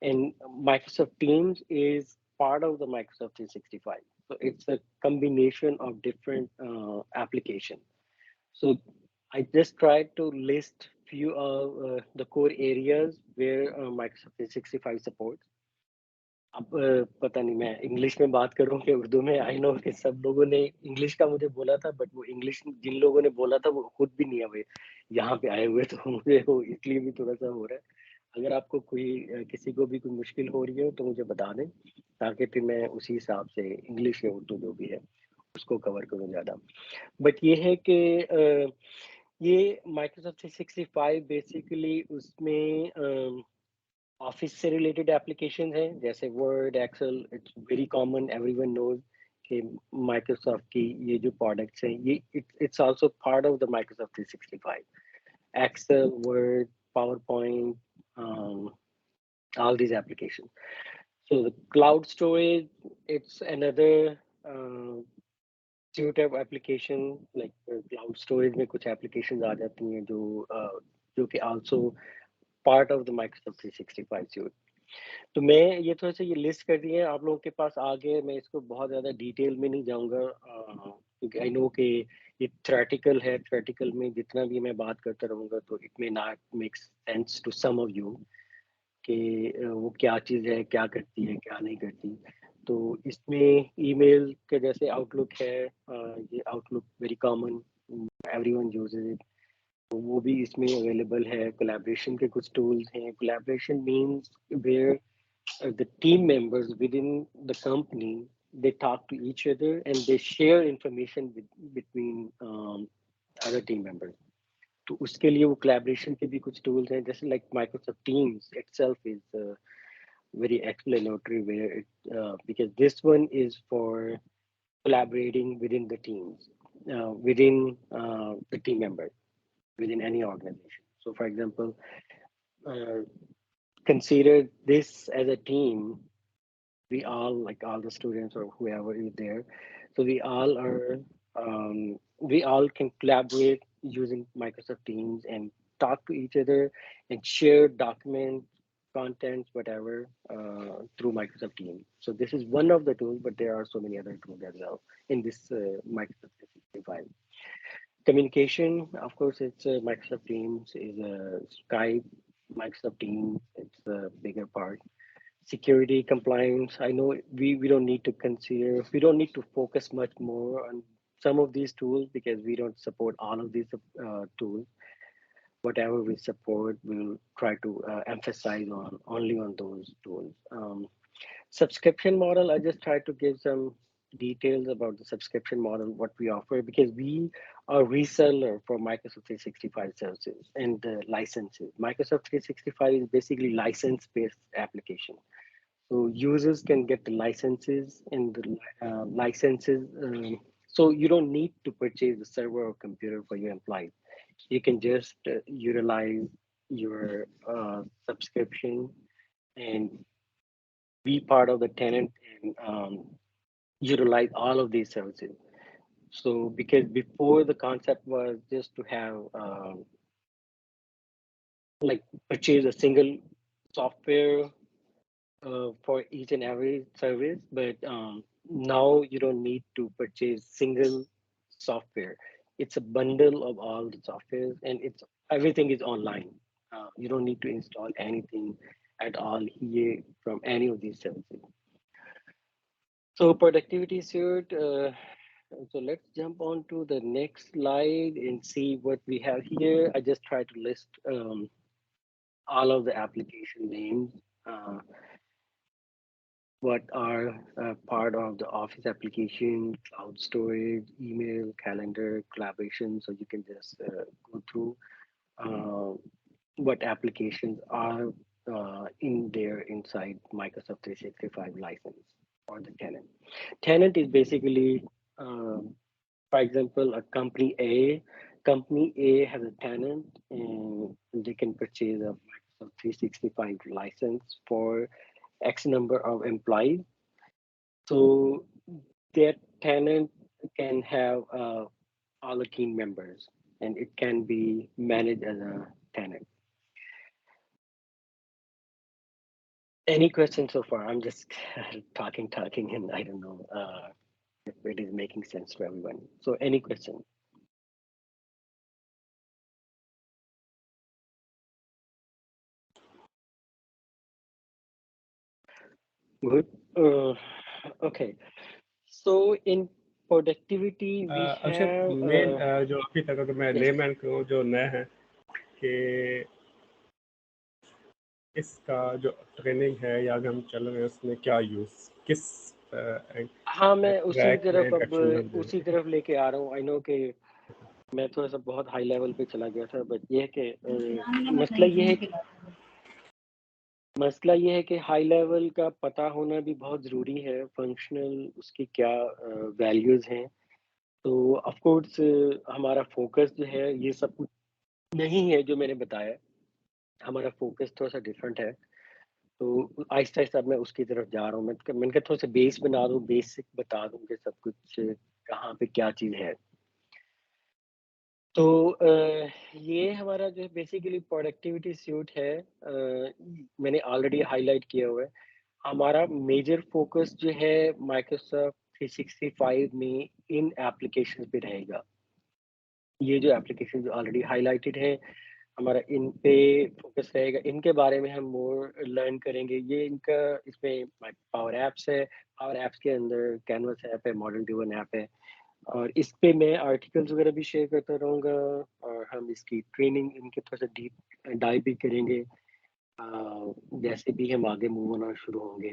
And Microsoft Teams is part of the Microsoft 365. So it's a combination of different applications. So I just tried to list few of the core areas where Microsoft 365 supports. अब पता नहीं मैं English में बात करूं कि उर्दू में। I know कि सब लोगों ने इंग्लिश का मुझे बोला था, बट वो इंग्लिश जिन लोगों ने बोला था वो खुद भी नहीं है यहाँ पे आए हुए, तो मुझे वो इसलिए भी थोड़ा सा हो रहा है। अगर आपको कोई किसी को भी कोई मुश्किल हो रही हो तो मुझे बता दें, ताकि फिर मैं उसी हिसाब से इंग्लिश या उर्दू जो भी है उसको कवर करूँ ज़्यादा। बट ये है कि ये माइक्रोसॉफ्ट 365 बेसिकली उसमें ऑफिस से रिलेटेड एप्लीकेशन हैं, जैसे Word, Excel. It's very common, everyone knows कि माइक्रोसॉफ्ट की ये जो प्रोडक्ट्स हैं ये it's also part of the Microsoft 365, Excel, Word, PowerPoint, all these applications. So the cloud storage, it's another suite of application, like cloud storage में कुछ applications आ जाती हैं जो कि also part of the Microsoft 365 suite. तो मैं ये थोड़ा सा ये लिस्ट कर दिए हैं आप लोगों के पास आगे। मैं इसको बहुत ज़्यादा डिटेल में नहीं जाऊँगा, क्योंकि आई नो कि ये थ्योरेटिकल है। थ्योरेटिकल में जितना भी मैं बात करता रहूँगा तो it may not make sense to some of you कि वो क्या चीज़ है, क्या करती है, क्या नहीं करती। तो इसमें ईमेल के जैसे आउटलुक है, ये outlook very common, everyone uses it, तो वो भी इसमें अवेलेबल है। कोलैबोरेशन के कुछ टूल्स हैं। Collaboration means where the team members within the company, they talk to each other and they share information between other team members. तो उसके लिए वो collaboration के भी कुछ tools हैं, जैसे like Microsoft Teams itself is very explanatory, where because this one is for collaborating within the teams, within the team members, within any organization. So for example, uh, consider this as a team. We all, like all the students or whoever is there, so we all can collaborate using Microsoft Teams and talk to each other and share documents, contents, whatever, through Microsoft Teams. So this is one of the tools, but there are so many other tools as well in this Microsoft 365. Communication, of course, it's Microsoft Teams is a Skype. Microsoft Teams, it's a bigger part. Security, compliance, I know we don't need to consider, we don't need to focus much more on some of these tools because we don't support all of these tools. Whatever we support, we'll try to emphasize on only on those tools. Subscription model, I just try to give some details about the subscription model, what we offer, because we are reseller for Microsoft 365 services and the licenses. Microsoft 365 is basically license-based application. So users can get the licenses and the licenses. So you don't need to purchase a server or computer for your employees. You can just utilize your subscription and be part of the tenant and utilize all of these services. So because before the concept was just to have like purchase a single software for each and every service, but now you don't need to purchase single software. It's a bundle of all the softwares, and it's everything is online. You don't need to install anything at all here from any of these services. So productivity suite. So let's jump on to the next slide and see what we have here. I just try to list all of the application names. Uh, what are part of the Office application, cloud storage, email, calendar, collaboration. So you can just go through uh, what applications are in there inside Microsoft 365 license or the tenant. Tenant is basically, for example, a company A. Company A has a tenant and they can purchase a Microsoft 365 license for X number of employees. So that tenant can have all the team members and it can be managed as a tenant. Any questions so far? I'm just talking, and I don't know if it is making sense to everyone. So, any question? Good. Okay. So, in productivity, we अच्छा have. Main जो अभी तक अगर मैं Yes. Layman को जो नया है कि इसका जो ट्रेनिंग है या अगर हम चल रहे हैं उसमें क्या यूज़ किस हाँ, मैं उसी ट्रैक में तरफ अब इंटरेक्शन बन उसी रहे तरफ लेके आ रहा हूँ। आई नो कि मैं थोड़ा सा बहुत हाई लेवल पे चला गया था, बट ये है कि मसला ये है कि हाई लेवल का पता होना भी बहुत ज़रूरी है, फंक्शनल उसकी क्या वैल्यूज़ हैं। तो ऑफ कोर्स हमारा फोकस जो है ये सब कुछ नहीं है जो मैंने बताया, हमारा फोकस थोड़ा-सा डिफरेंट है। तो आहिस्ता-आहिस्ता अब मैं उसकी तरफ जा रहा हूँ। मैंने कहा थोड़ा-सा बेस बना दूँ, बेसिक बता दूँ कि सब कुछ कहाँ पे क्या चीज़ है। तो ये हमारा जो बेसिकली प्रोडक्टिविटी सूट है, मैंने ऑलरेडी हाइलाइट किया हुआ है। हमारा मेजर फोकस जो है माइक्रोसॉफ्ट 365 में इन एप्लीकेशंस पे रहेगा। ये जो एप्लीकेशन जो ऑलरेडी हाइलाइटेड है, हमारा इन पे फोकस रहेगा। इनके बारे में हम मोर लर्न करेंगे। ये इनका इसमें पावर ऐप्स है। पावर ऐप्स के अंदर कैनवस ऐप है, मॉडल ड्रिवन ऐप है। और इस पे मैं आर्टिकल्स वगैरह भी शेयर करता रहूँगा और हम इसकी ट्रेनिंग इनके थोड़ा सा डीप डाइव भी करेंगे जैसे भी हम आगे मूव होना शुरू होंगे।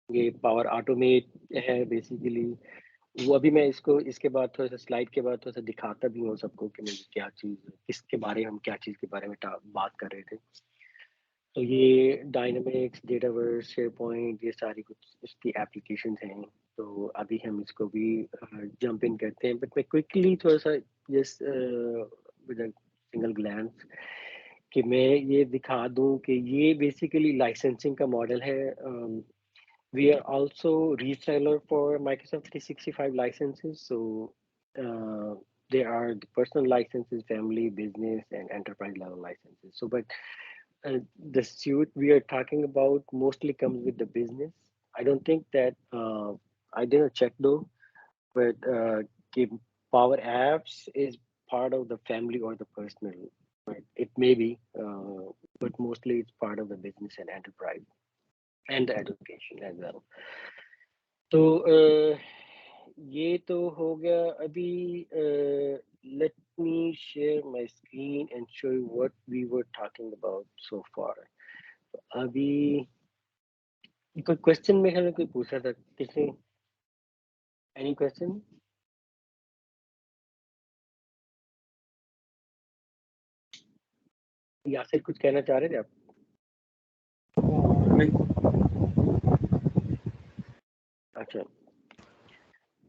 ये पावर ऑटोमेट है बेसिकली। वो अभी मैं इसको इसके बाद थोड़ा सा स्लाइड के बाद थोड़ा सा दिखाता भी हूँ सबको कि मुझे क्या चीज़ किसके बारे हम क्या चीज़ के बारे में बात कर रहे थे। तो ये डायनामिक्स, डेटावर्स, शेयरपॉइंट ये सारी कुछ इसकी एप्लीकेशंस हैं। तो अभी हम इसको भी जंप इन करते हैं, बट मैं क्विकली थोड़ा सा just with a single glance कि मैं ये दिखा दूं कि ये बेसिकली लाइसेंसिंग का मॉडल है। We are also reseller for Microsoft 365 licenses. So there are the personal licenses, family, business, and enterprise level licenses. So, but the suite we are talking about mostly comes with the business. I don't think that I didn't check though, but कि Power Apps is part of the family or the personal. Right? It may be, but mostly it's part of the business and enterprise and the education as well. तो ये तो हो गया अभी। Let me share my screen and show you what we were talking about so far. अभी कोई question में हमें कोई पूछा था किसी, एनी क्वेश्चन? या फिर कुछ कहना चाह रहे थे आप? अच्छा,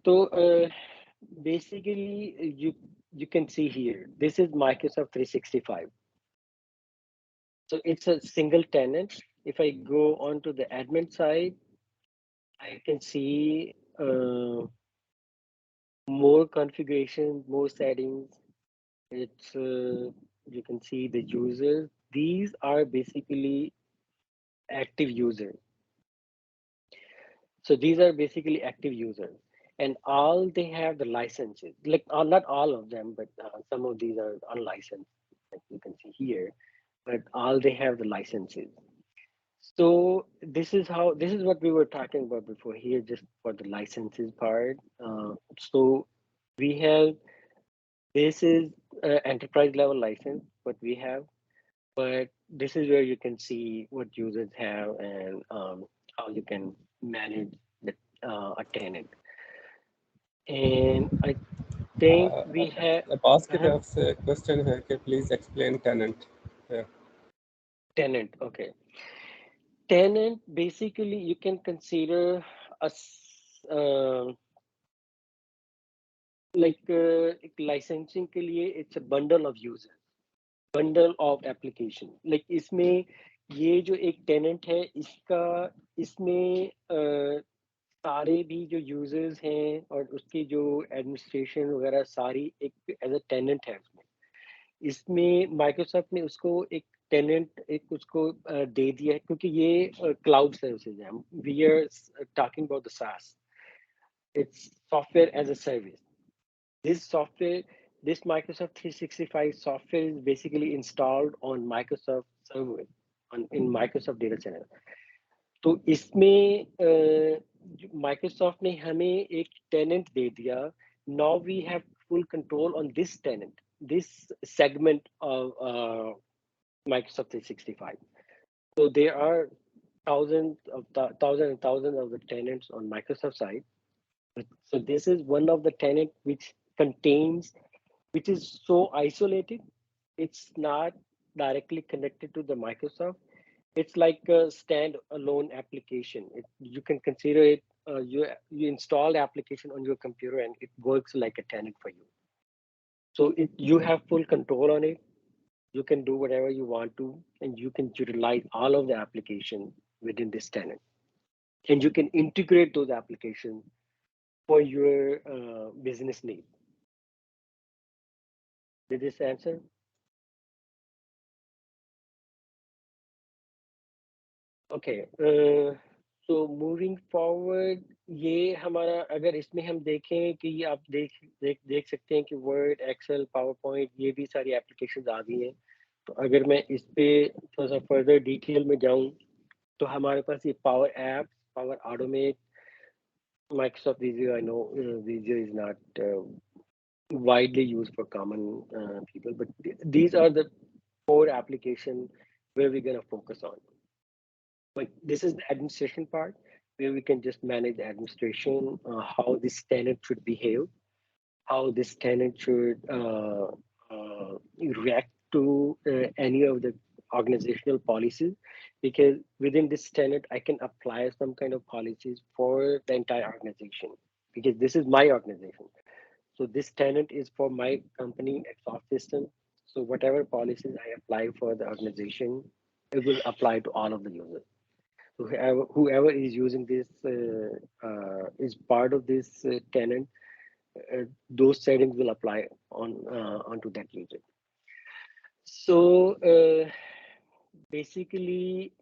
तो basically you can see here this is Microsoft 365. So it's a single tenant. If I go on to the admin side, I can see more configuration, more settings. It's you can see the users. These are basically active users. So these are basically active users, and all they have the licenses. Like not all of them, but some of these are unlicensed, like you can see here. But all they have the licenses. So this is what we were talking about before here, just for the licenses part. So we have this is enterprise level license, what we have, but this is where you can see what users have and how you can manage the a tenant. And I think we have पास की uh तरफ से question है कि please explain tenant है tenant. Okay, tenant basically you can consider a like licensing के लिए it's a bundle of users, bundle of application. Like इसमें ये जो एक tenant है इसका इसमें सारे भी जो यूजर्स हैं और उसकी जो एडमिनिस्ट्रेशन वगैरह सारी एक एज अ टेनेंट है उसमें। इसमें माइक्रोसॉफ्ट ने उसको एक टेनेंट एक उसको दे दिया है, क्योंकि ये क्लाउड सर्विसेज है, we are talking about the SaaS, it's software as a service. This software, this Microsoft 365 software is basically installed on Microsoft server in Microsoft data center. तो इसमें माइक्रोसॉफ्ट ने हमें एक टेनेंट दे दिया. Now we have full control on this tenant, this segment of Microsoft 365. So there are thousands and thousands of the tenants on Microsoft side. So this is one of the tenant which is so isolated. It's not directly connected to the Microsoft. It's like a stand-alone application. You can consider it. You install the application on your computer and it works like a tenant for you. So you have full control on it. You can do whatever you want to, and you can utilize all of the application within this tenant. And you can integrate those applications for your business need. Did this answer? Okay. So moving forward, ये हमारा अगर इसमें हम देखें कि ये आप देख सकते हैं कि वर्ड, एक्सेल, पावर पॉइंट, ये भी सारी एप्लीकेशंस आ गई हैं. तो अगर मैं इस पे थोड़ा सा फर्दर डिटेल में जाऊं, तो हमारे पास ये power app, power automate, Microsoft Visio. I know Visio is not widely used for common people, but these are the core applications where we're going to focus on. But this is the administration part, where we can just manage the administration, how this tenant should behave, how this tenant should react to any of the organizational policies, because within this tenant, I can apply some kind of policies for the entire organization, because this is my organization. So this tenant is for my company, XOFT system. So whatever policies I apply for the organization, it will apply to all of the users. So whoever is using this is part of this tenant, those settings will apply onto that user. So basically,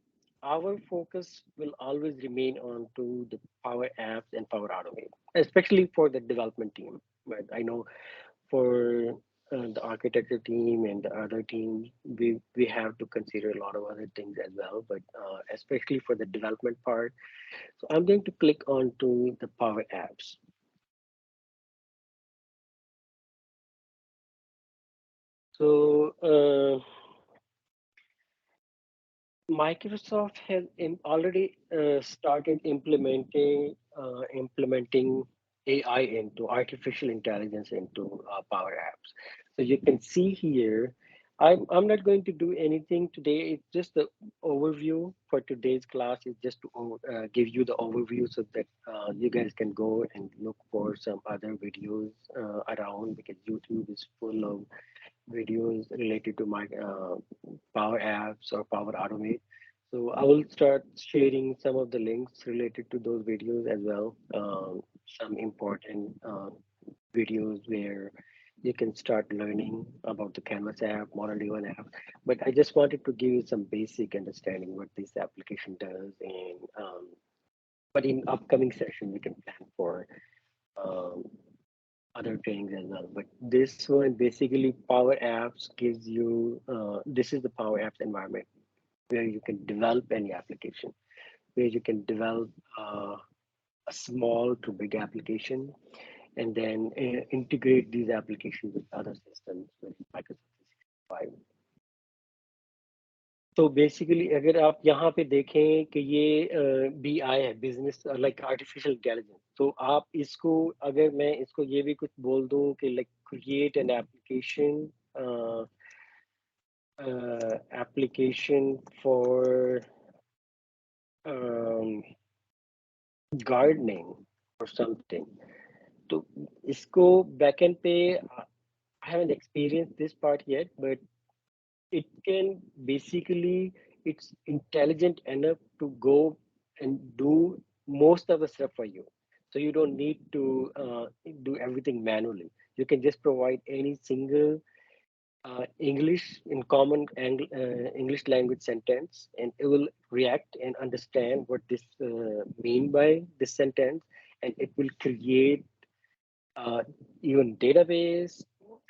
our focus will always remain on to the Power Apps and Power Automate, especially for the development team. But I know for the architecture team and the other teams, we have to consider a lot of other things as well. But especially for the development part, so I'm going to click on to the Power Apps. So Microsoft has already started implementing AI into artificial intelligence into Power Apps. So you can see here, I'm not going to do anything today. It's just the overview for today's class. Is just to give you the overview so that you guys can go and look for some other videos around, because YouTube is full of videos related to my Power Apps or Power Automate. So I will start sharing some of the links related to those videos as well. Some important videos where you can start learning about the Canvas app, Model One app. But I just wanted to give you some basic understanding what this application does, and but in upcoming session we can plan for um, other trainings as well. But this one basically Power Apps gives you, this is the Power Apps environment where you can develop any application, where you can develop a small to big application, and then integrate these applications with other systems with Microsoft 365. तो basically अगर आप यहाँ पे देखें कि ये BI है, business like artificial intelligence, तो आप इसको, अगर मैं इसको ये भी कुछ बोल दूं कि like create an application for gardening और समथिंग, तो इसको बैकएंड पे I haven't experienced this part yet, but it can basically, it's intelligent enough to go and do most of the stuff for you, so you don't need to do everything manually. You can just provide any single English in common English language sentence, and it will react and understand what this mean by this sentence, and it will create uh, even database.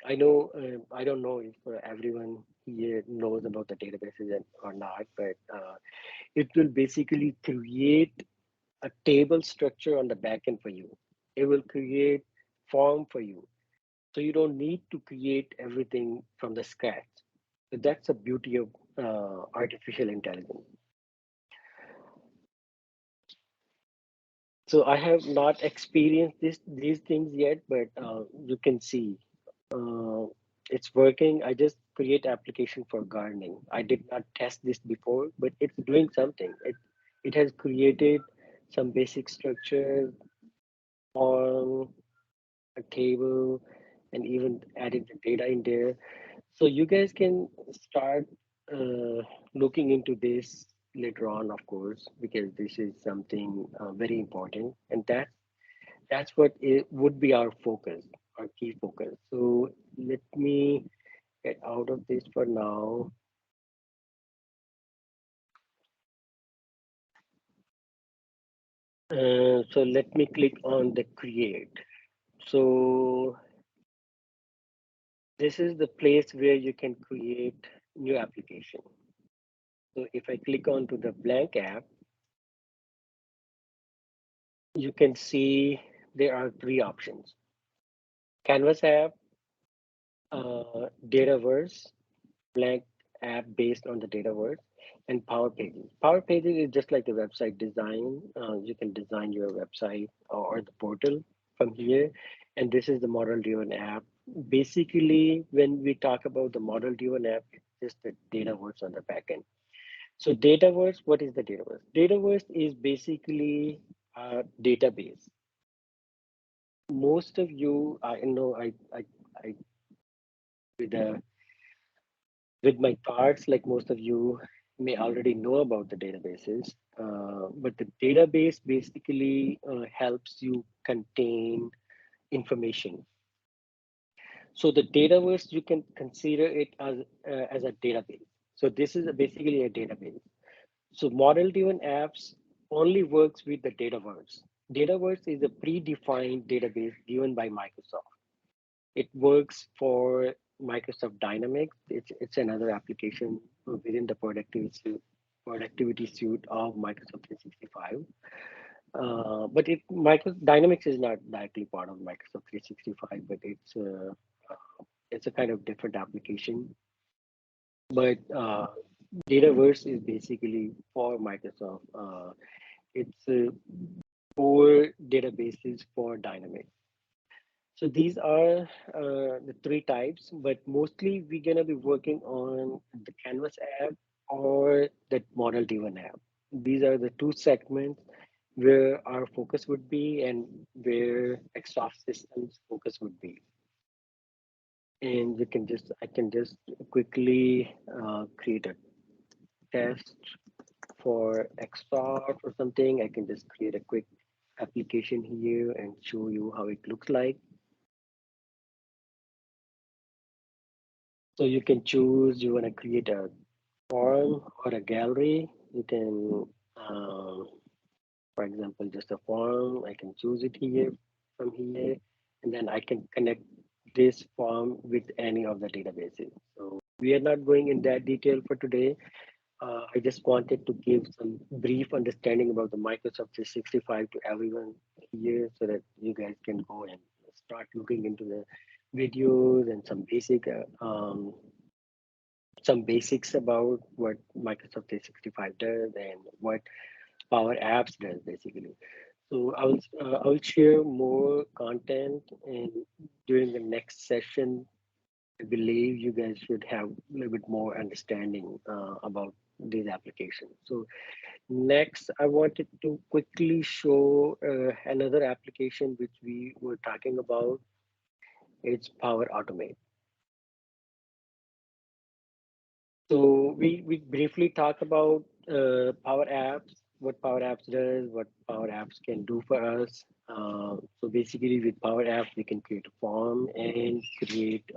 I don't know if everyone here knows about the databases or not, but it will basically create a table structure on the backend for you. It will create form for you. So you don't need to create everything from the scratch. So that's the beauty of artificial intelligence. So I have not experienced these things yet, but you can see uh, it's working. I just create application for gardening. I did not test this before, but it's doing something. It has created some basic structure on a table and even added the data in there. So you guys can start looking into this later on, of course, because this is something very important, and that's what it would be our focus, our key focus. So let me get out of this for now. So let me click on the create. So this is the place where you can create new application. So if I click onto the blank app, you can see there are three options: Canvas app, Dataverse, blank app based on the Dataverse, and Power Pages. Power Pages is just like the website design. You can design your website or the portal from here. And this is the model driven app. Basically, when we talk about the model driven app, it's just the Dataverse on the backend. So Dataverse, what is the Dataverse? Dataverse is basically a database. Most of you, I know, I with the with my cards, like most of you may already know about the databases. But the database basically helps you contain information. So the Dataverse, you can consider it as a database. So this is basically a database. So model-driven apps only works with the Dataverse. Dataverse is a predefined database given by Microsoft. It works for Microsoft Dynamics. It's another application within the productivity suite of Microsoft 365. But Dynamics is not directly part of Microsoft 365, but it's a kind of different application. But Dataverse is basically for Microsoft. It's core databases for Dynamics. So these are the three types, but mostly we're gonna be working on the Canvas app or the model driven app. These are the two segments where our focus would be and where XOFT systems focus would be. And I can just quickly create a test for XOFT or something. I can just create a quick application here and show you how it looks like. So you can choose, you want to create a form or a gallery. You can, for example, just a form. I can choose it here from here, and then I can connect this form with any of the databases. So we are not going in that detail for today. I just wanted to give some brief understanding about the Microsoft 365 to everyone here so that you guys can go and start looking into the videos and some basics about what Microsoft 365 does and what Power Apps does basically. So I will share more content, and during the next session, I believe you guys should have a little bit more understanding about these applications. So next, I wanted to quickly show another application which we were talking about. It's Power Automate. So we briefly talk about Power Apps, what Power Apps does, what Power Apps can do for us. So basically, with Power Apps, we can create a form and create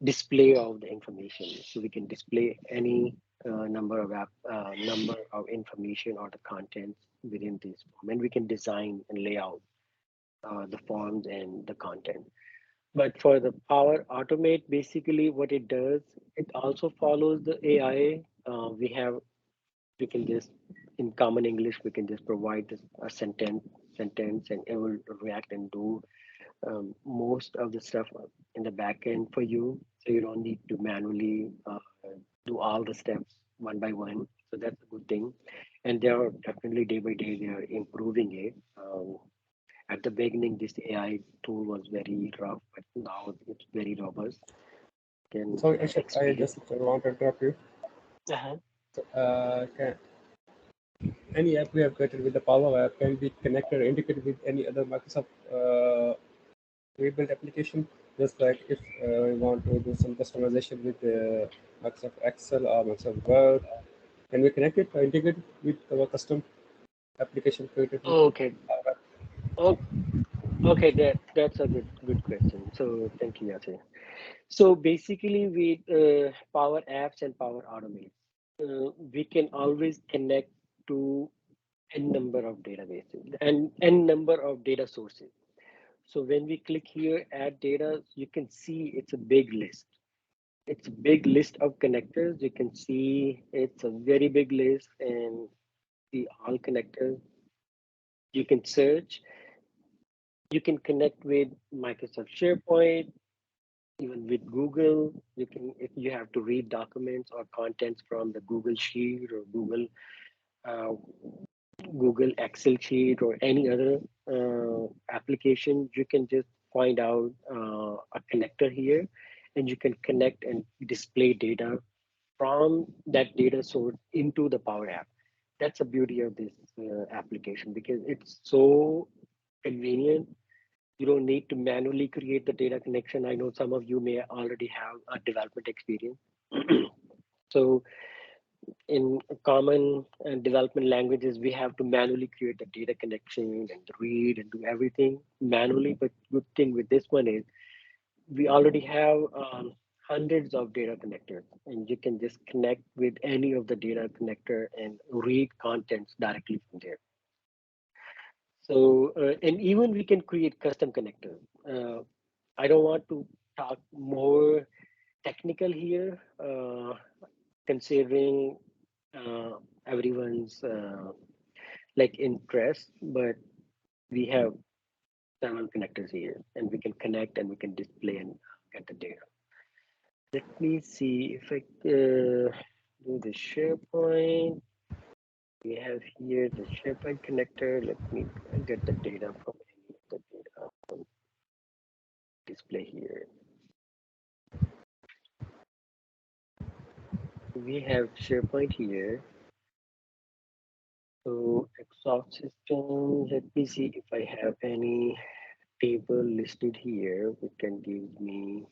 display of the information. So we can display any number of information or the contents within this form, and we can design and lay out the forms and the content. But for the Power Automate, basically what it does, it also follows the AI. We can just, in common English, we can just provide this, a sentence, and it will react and do most of the stuff in the back end for you. So you don't need to manually do all the steps one by one. So that's a good thing. And they are definitely day by day, they are improving it. At the beginning, this AI tool was very rough, but now it's very robust. Can So actually, I experience. just want to interrupt you. Uh-huh. So, any app we have created with the Power App can be connected or integrated with any other Microsoft rebuilt application. Just like if we want to do some customization with Microsoft Excel or Microsoft Word, can we connect it or integrate it with our custom application created with Okay. Power App? Oh, okay. That's a good question. So thank you, Yasir. So basically, with Power Apps and Power Automate, we can always connect to n number of databases and n number of data sources. So when we click here, add data, you can see it's a big list. It's a big list of connectors. You can see it's a very big list and see all connectors. You can search. You can connect with Microsoft SharePoint, even with Google. You can, if you have to read documents or contents from the Google Sheet or uh, Google Excel sheet or any other application, you can just find out a connector here, and you can connect and display data from that data source into the Power App. That's the beauty of this application because it's so convenient. You don't need to manually create the data connection. I know some of you may already have a development experience. So in common development languages, we have to manually create the data connection and read and do everything manually. But good thing with this one is we already have hundreds of data connectors, and you can just connect with any of the data connector and read contents directly from there. So, and even we can create custom connectors. I don't want to talk more technical here, considering uh, everyone's like interest, but we have several connectors here, and we can connect and we can display and get the data. Let me see if I do the SharePoint. We have here the SharePoint connector. Let me get the data from any of the data display here. We have SharePoint here. So XOFT system, let me see if I have any table listed here which can give me.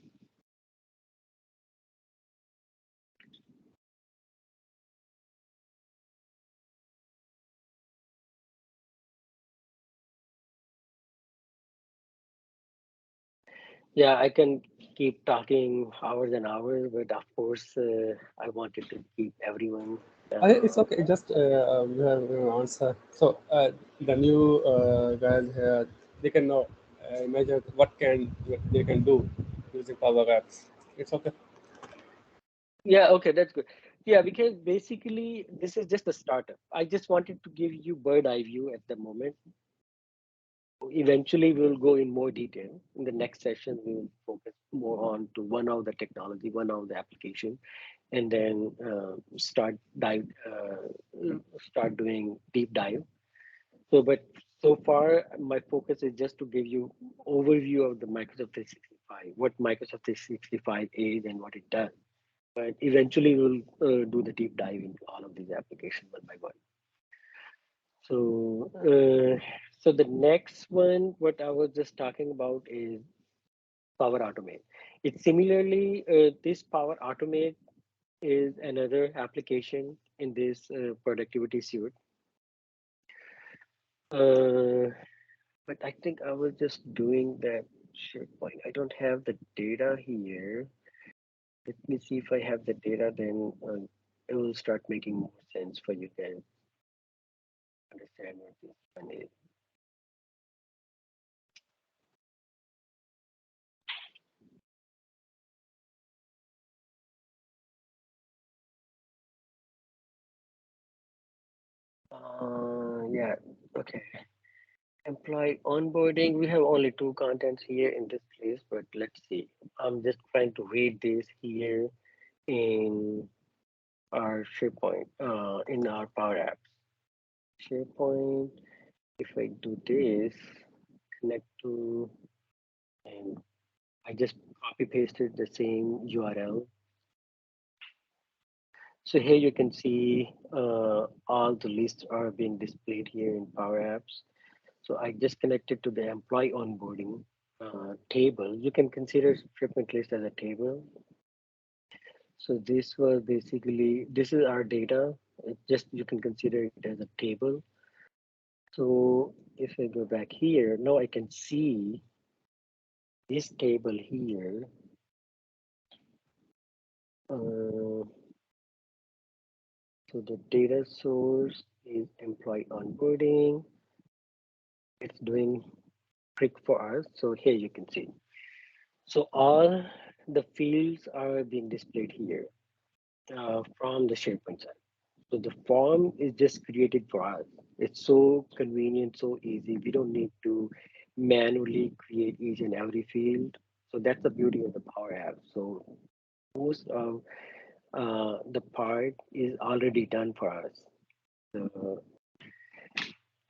Yeah, I can keep talking hours and hours, but of course, I wanted to keep everyone. It's okay. Just you have an answer. So the new guys here, they can know, imagine what they can do using Power Apps. It's okay. Yeah, okay, that's good. Yeah, because basically this is just a startup. I just wanted to give you bird eye view at the moment. Eventually, we'll go in more detail. In the next session, we will focus more on to one of the technology, one of the application, and then start doing deep dive. So, but so far, my focus is just to give you overview of the Microsoft 365, what Microsoft 365 is and what it does. But eventually, we'll do the deep dive into all of these applications one by one. So, so the next one, what I was just talking about is Power Automate. It's similarly, this Power Automate is another application in this productivity suite. Uh, but I think I was just doing that SharePoint. I don't have the data here. Let me see if I have the data, then it will start making more sense for you guys to understand what this one is. Yeah, okay. Employee onboarding, we have only two contents here in this place, but let's see. I'm just trying to read this here in our SharePoint, in our Power Apps. SharePoint, if I do this, connect to, and I just copy pasted the same URL. So here you can see all the lists are being displayed here in Power Apps. So I just connected to the employee onboarding table. You can consider shipment list as a table. So this was basically, this is our data. It just, you can consider it as a table. So if I go back here, now I can see this table here. Uh, so the data source is employee onboarding. It's doing trick for us. So here you can see. So all the fields are being displayed here from the SharePoint side. So the form is just created for us. It's so convenient, so easy. We don't need to manually create each and every field. So that's the beauty of the Power App. So most of the part is already done for us. So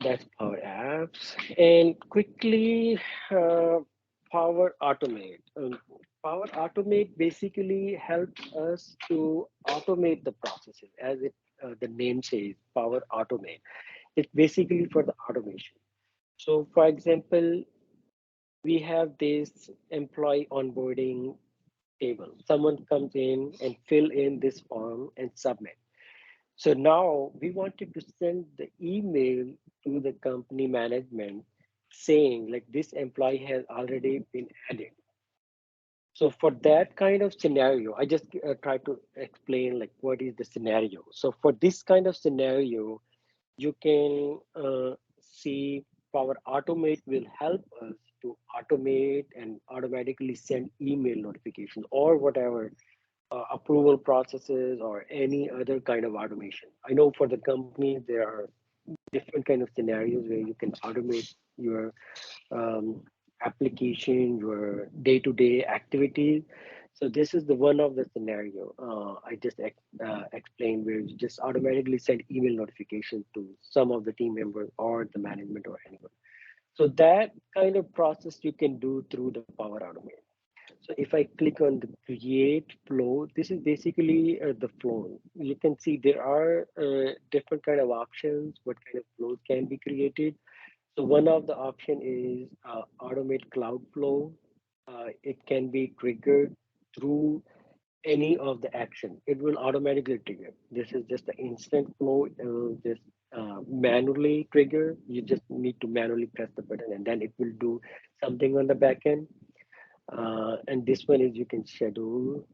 that's Power Apps. And quickly, uh, Power Automate. Power Automate basically helps us to automate the processes, as the name says, Power Automate. It's basically for the automation. So, for example, we have this employee onboarding table. Someone comes in and fill in this form and submit. So now we wanted to send the email to the company management saying like this employee has already been added. So for that kind of scenario, I just try to explain like what is the scenario. So for this kind of scenario, you can see Power Automate will help us to automate and automatically send email notifications or whatever approval processes or any other kind of automation. I know for the company there are different kind of scenarios where you can automate your um, application, your day-to-day activities. So this is the one of the scenario I just explained where you just automatically send email notifications to some of the team members or the management or anyone. So that kind of process you can do through the Power Automate. So if I click on the create flow, this is basically the flow. You can see there are different kind of options, what kind of flows can be created. So one of the option is automate cloud flow. It can be triggered through any of the action. It will automatically trigger. This is just the instant flow. It will just manually trigger. You just need to manually press the button and then it will do something on the back end. And this one is you can schedule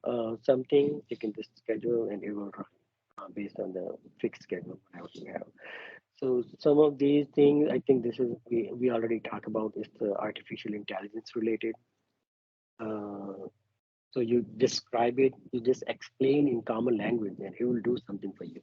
something, you can just schedule and it will run based on the fixed schedule, whatever you have. So some of these things, I think this is, we already talked about is the artificial intelligence related. Uh, so you describe it, you just explain in common language and it will do something for you.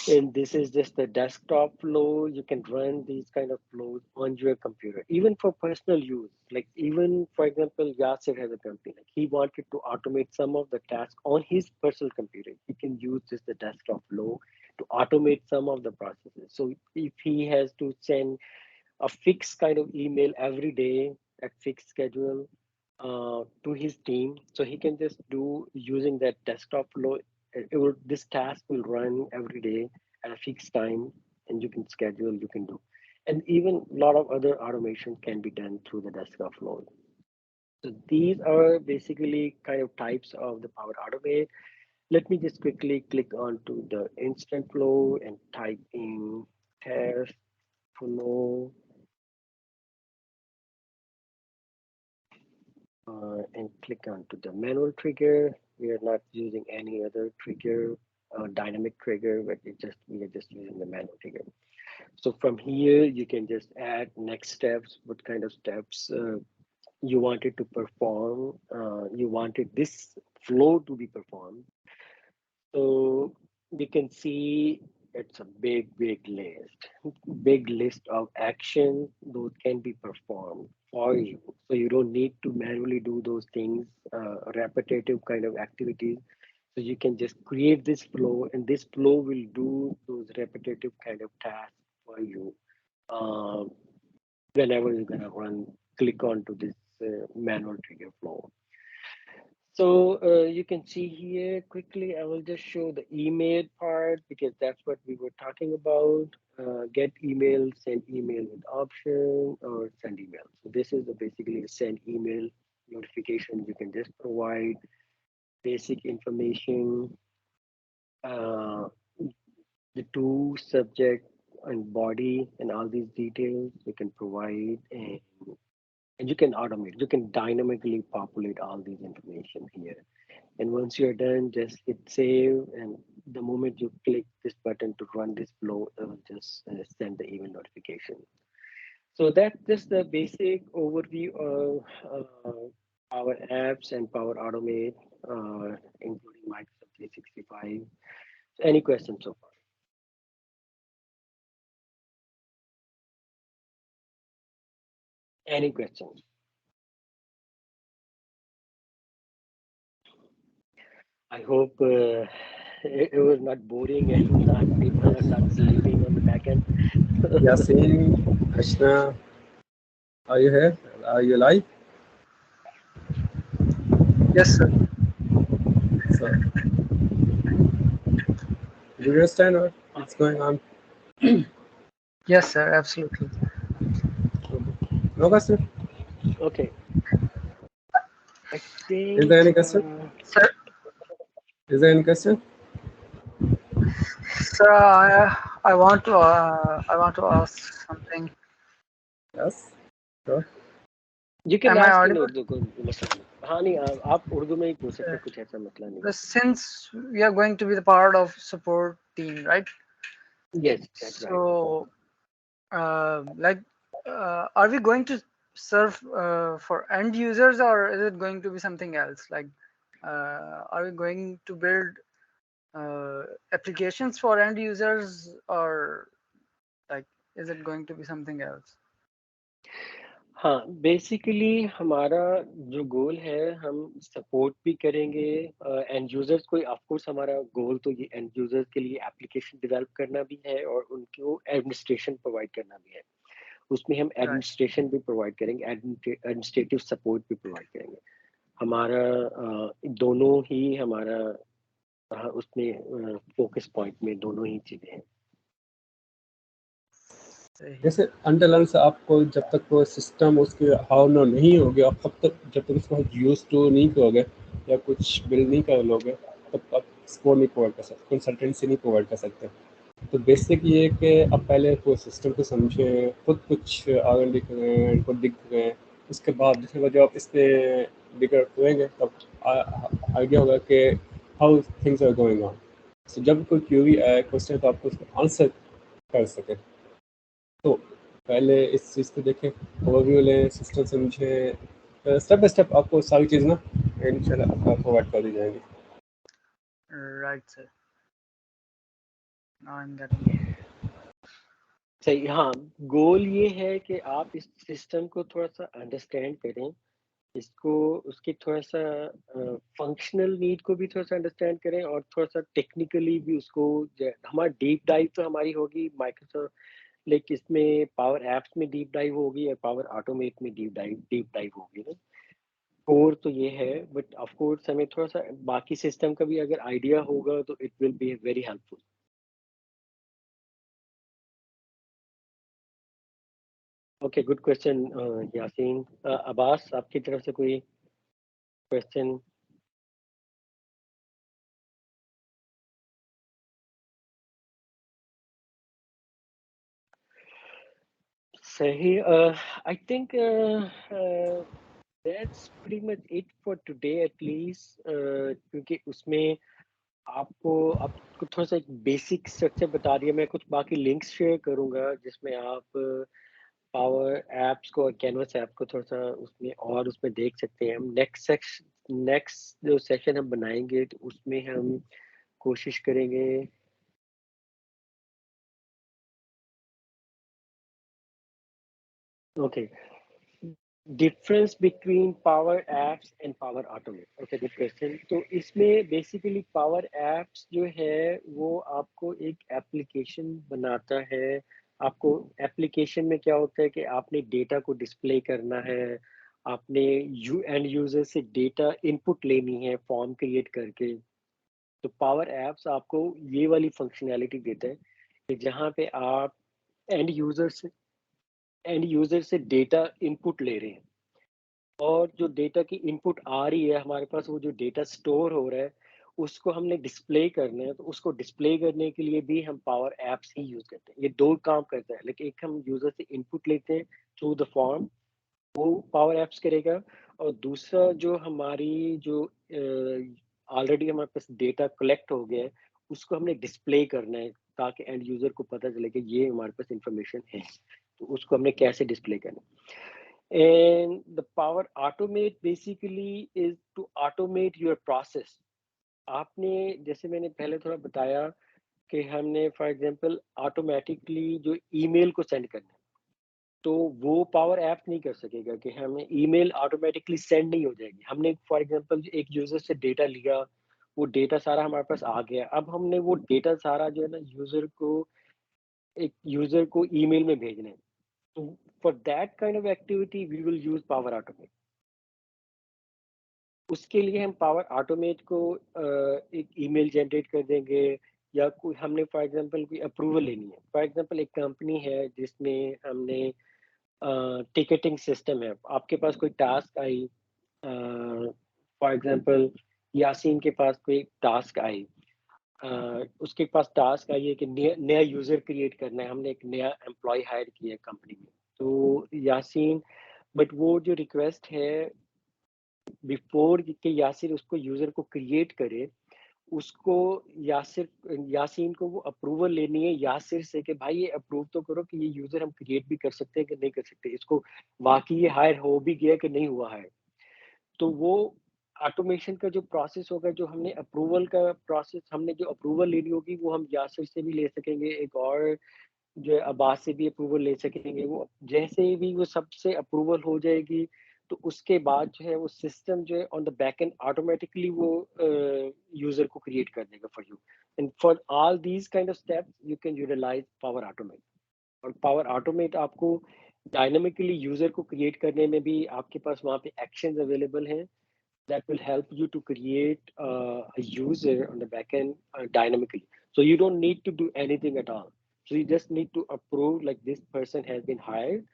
And this is just the desktop flow. You can run these kind of flows on your computer, even for personal use. Like even, for example, Yasser has a company. Like he wanted to automate some of the tasks on his personal computer. He can use just the desktop flow to automate some of the processes. So if he has to send a fixed kind of email every day at fixed schedule to his team, so he can just do using that desktop flow. It will, this task will run every day at a fixed time, and you can schedule, you can do, and even a lot of other automation can be done through the desktop flow. So these are basically kind of types of the Power Automate. Let me just quickly click on to the instant flow and type in test flow. and click onto the manual trigger. We are not using any other trigger, dynamic trigger, but we are just using the manual trigger. So from here, you can just add next steps, what kind of steps you wanted to perform. You wanted this flow to be performed. So you can see it's a big list of actions those can be performed for you. So you don't need to manually do those things, repetitive kind of activities. So you can just create this flow, and this flow will do those repetitive kind of tasks for you. Um, Whenever you're gonna run, click onto this manual trigger flow. So you can see here quickly, I will just show the email part because that's what we were talking about. Get email, send email with option, or send email. So this is basically a send email notification. You can just provide basic information, uh, the two subject and body and all these details you can provide, and you can automate, you can dynamically populate all these information here. And once you're done, just hit save. And the moment you click this button to run this flow, it will just send the email notification. So that's just the basic overview of Power Apps and Power Automate, including Microsoft 365. Any questions so far? Any questions? I hope it was not boring and not people are not sleeping on the back end. Yasin, Ashna, are you here? Are you live? Yes, sir. So, do you understand what's going on? Yes, sir. Absolutely. No question? Okay, I Is there think any question? Sir, Is there any question? sir, I want to ask something. Yes. Sure. you can Am I ask in audible? Urdu कोई मसला नहीं हाँ नहीं आप उर्दू में ही पूछ सकते Uh, हैं, कुछ ऐसा मसला नहीं है since we are going to be the part of support team, right? yes that's right So, like, are we going to serve for end users, or is it going to be something else? Like, are we going to build applications for end users, or like, is it going to be something else? हाँ basically हमारा जो गोल है हम support भी करेंगे and users को of course हमारा गोल तो ये एंड यूजर्स के लिए एप्लीकेशन डेवलप करना भी है और उनको एडमिनिस्ट्रेशन प्रोवाइड करना भी है उसमें हम Right. एडमिनिस्ट्रेशन भी प्रोवाइड करेंगे एडमिनिस्ट्रेटिव सपोर्ट भी प्रोवाइड करेंगे हमारा दोनों ही हमारा उसमें फोकस पॉइंट में दोनों ही चीजें हैं सही। जैसे अंडरलाइन से आपको जब तक वो सिस्टम उसके हाउ नो नहीं होगे और कब तक जब तक उसको यूज टू नहीं करोगे या कुछ बिल्ड नहीं कर लोगे तब तक सपोर्ट नहीं प्रोवाइड कर सकते, कंसल्टेंसी नहीं प्रोवाइड कर सकते। तो बेसिक ये है कि आप पहले पूरे सिस्टम को समझें, खुद कुछ R&D करें, इनको दिख करें, उसके बाद जिसके बाद जब आप इस पर डिगर करेंगे तब आइडिया होगा कि how things are going on. So जब कोई क्यूरी आए क्वेश्चन तो आपको उसका आंसर कर सके। तो पहले इस चीज़ को देखें, ओवरव्यू लें, सिस्टम समझें, स्टेप बाय स्टेप आपको सारी चीज़ ना इंशाल्लाह आपको प्रोवाइड कर दी जाएंगी। Right, sir. Now I'm getting it. सही हाँ गोल ये है कि आप इस सिस्टम को थोड़ा सा अंडरस्टैंड करें इसको उसकी थोड़ा सा फंक्शनल नीड को भी थोड़ा सा अंडरस्टैंड करें और थोड़ा सा टेक्निकली भी उसको हमारा डीप डाइव तो हमारी होगी माइक्रोसॉफ्ट लाइक इसमें पावर एप्स में डीप डाइव होगी और पावर ऑटोमेट में डीप डाइव होगी ना कोर तो ये है बट ऑफ कोर्स हमें थोड़ा सा बाकी सिस्टम का भी अगर आइडिया होगा तो it will be very helpful okay good question Yasin Abbas आपकी तरफ से कोई क्वेश्चन सही I think That's pretty much it for today at least. क्योंकि उसमें आपको थोड़ा सा एक बेसिक स्ट्रक्चर बता दिया. मैं कुछ बाकी लिंक्स शेयर करूंगा जिसमें आप पावर एप्स को और कैनवस ऐप को थोड़ा सा उसमें और उसमें देख सकते हैं. हम नेक्स्ट जो सेशन हम बनाएंगे तो उसमें हम कोशिश करेंगे. Okay, difference between power apps and power automate. Okay, good question. तो इसमें बेसिकली पावर एप्स जो है वो आपको एक एप्लीकेशन बनाता है. आपको एप्लीकेशन में क्या होता है कि आपने डेटा को डिस्प्ले करना है, आपने एंड यूजर से डेटा इनपुट लेनी है फॉर्म क्रिएट करके. तो पावर एप्स आपको ये वाली फंक्शनैलिटी देता है कि जहाँ पे आप एंड यूजर से डेटा इनपुट ले रहे हैं और जो डेटा की इनपुट आ रही है हमारे पास, वो जो डेटा स्टोर हो रहा है उसको हमने डिस्प्ले करना है. तो उसको डिस्प्ले करने के लिए भी हम पावर एप्स ही यूज करते हैं. ये दो काम करता है. लेकिन एक हम यूजर से इनपुट लेते हैं थ्रू द फॉर्म, वो पावर एप्स करेगा. और दूसरा जो हमारी जो ऑलरेडी हमारे पास डेटा कलेक्ट हो गया है उसको हमने डिस्प्ले करना है ताकि एंड यूजर को पता चले कि ये हमारे पास इंफॉर्मेशन है. तो उसको हमने कैसे डिस्प्ले करना है. And the power automate basically is to automate your process. आपने जैसे मैंने पहले थोड़ा बताया कि हमने फॉर एग्जांपल ऑटोमेटिकली जो ईमेल को सेंड करना है, तो वो पावर ऐप नहीं कर सकेगा कि हमें ईमेल ऑटोमेटिकली सेंड नहीं हो जाएगी. हमने फॉर एग्जांपल एक यूजर से डेटा लिया, वो डेटा सारा हमारे पास आ गया. अब हमने वो डेटा सारा जो है ना यूजर को ईमेल में भेजना है. तो for that kind of activity we will use Power Automate. उसके लिए हम पावर ऑटोमेट को एक ईमेल जनरेट कर देंगे, या कोई हमने फॉर एग्जांपल कोई अप्रूवल लेनी है. फॉर एग्जांपल एक कंपनी है जिसमें हमने टिकटिंग सिस्टम है. आपके पास कोई task I, for example Yasin के पास कोई टास्क आई, उसके पास टास्क आई है कि नया यूजर क्रिएट करना है. हमने एक नया एम्प्लॉय हायर किया है कंपनी में. तो यासीन, बट वो जो रिक्वेस्ट है बिफोर कि यासिर उसको यूजर को क्रिएट करे, उसको यासीन को वो अप्रूवल लेनी है यासिर से कि भाई ये अप्रूव तो करो कि ये यूजर हम क्रिएट भी कर सकते हैं कि नहीं कर सकते, इसको वाकई ये हायर हो भी गया कि नहीं हुआ है. तो वो ऑटोमेशन का जो प्रोसेस होगा, जो हमने अप्रूवल का प्रोसेस, हमने जो अप्रूवल लेनी होगी वो हम यासिर से भी ले सकेंगे, एक और जो है अब्बास से भी अप्रूवल ले सकेंगे. वो जैसे ही भी वो सबसे अप्रूवल हो जाएगी तो उसके बाद जो है वो सिस्टम जो है on the back end automatically वो यूजर को क्रिएट कर देगा for you. And for all these kind of steps you can utilize Power Automate. और पावर ऑटोमेट आपको डायनामिकली यूजर को क्रिएट करने में भी आपके पास वहाँ पे एक्शंस अवेलेबल हैं that will help you to create a user on the back end dynamically. So you don't need to do anything at all. So you just need to approve like this person has been hired,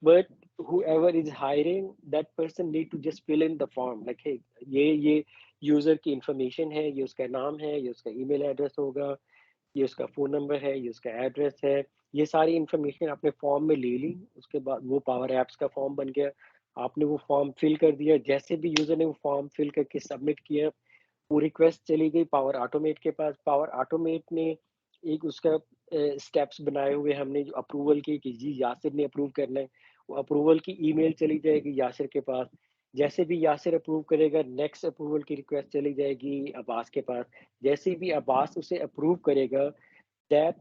but whoever is hiring, that person need to just fill in the form like, hey, ये user की information है, ये उसका नाम है, ये उसका email address होगा, ये उसका फ़ोन नंबर है, ये उसका एड्रेस है. ये सारी इन्फॉर्मेशन आपने फॉर्म में ले ली. उसके बाद वो पावर एप्स का फॉर्म बन गया. आपने वो फॉर्म फिल कर दिया. जैसे भी यूजर ने वो फॉर्म फिल करके सबमिट किया, वो रिक्वेस्ट चली गई पावर ऑटोमेट के पास. पावर ऑटोमेट ने एक उसका स्टेप्स बनाए हुए हमने जो अप्रूवल की कि जी यासिर ने अप्रूव करना है, वो अप्रूवल की ईमेल चली जाएगी यासिर के पास. जैसे भी यासिर अप्रूव करेगा, नेक्स्ट अप्रूवल की रिक्वेस्ट चली जाएगी अब्बास के पास. जैसे भी अब्बास उसे अप्रूव करेगा, that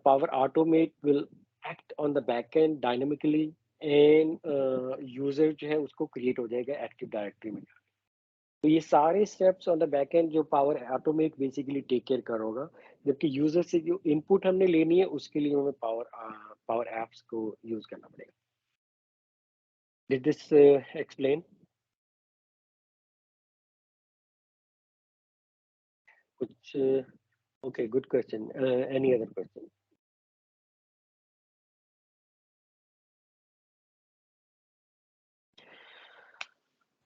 Power Automate will act on the back end dynamically and user जो है उसको create हो जाएगा एक्टिव डायरेक्टरी में. तो ये सारे steps on the back end जो Power Automate basically take care करोगा, जबकि यूजर से जो इनपुट हमने लेनी है उसके लिए हमें पावर एप्स को यूज करना पड़ेगा. Did this explain? कुछ okay, good question. Any other question?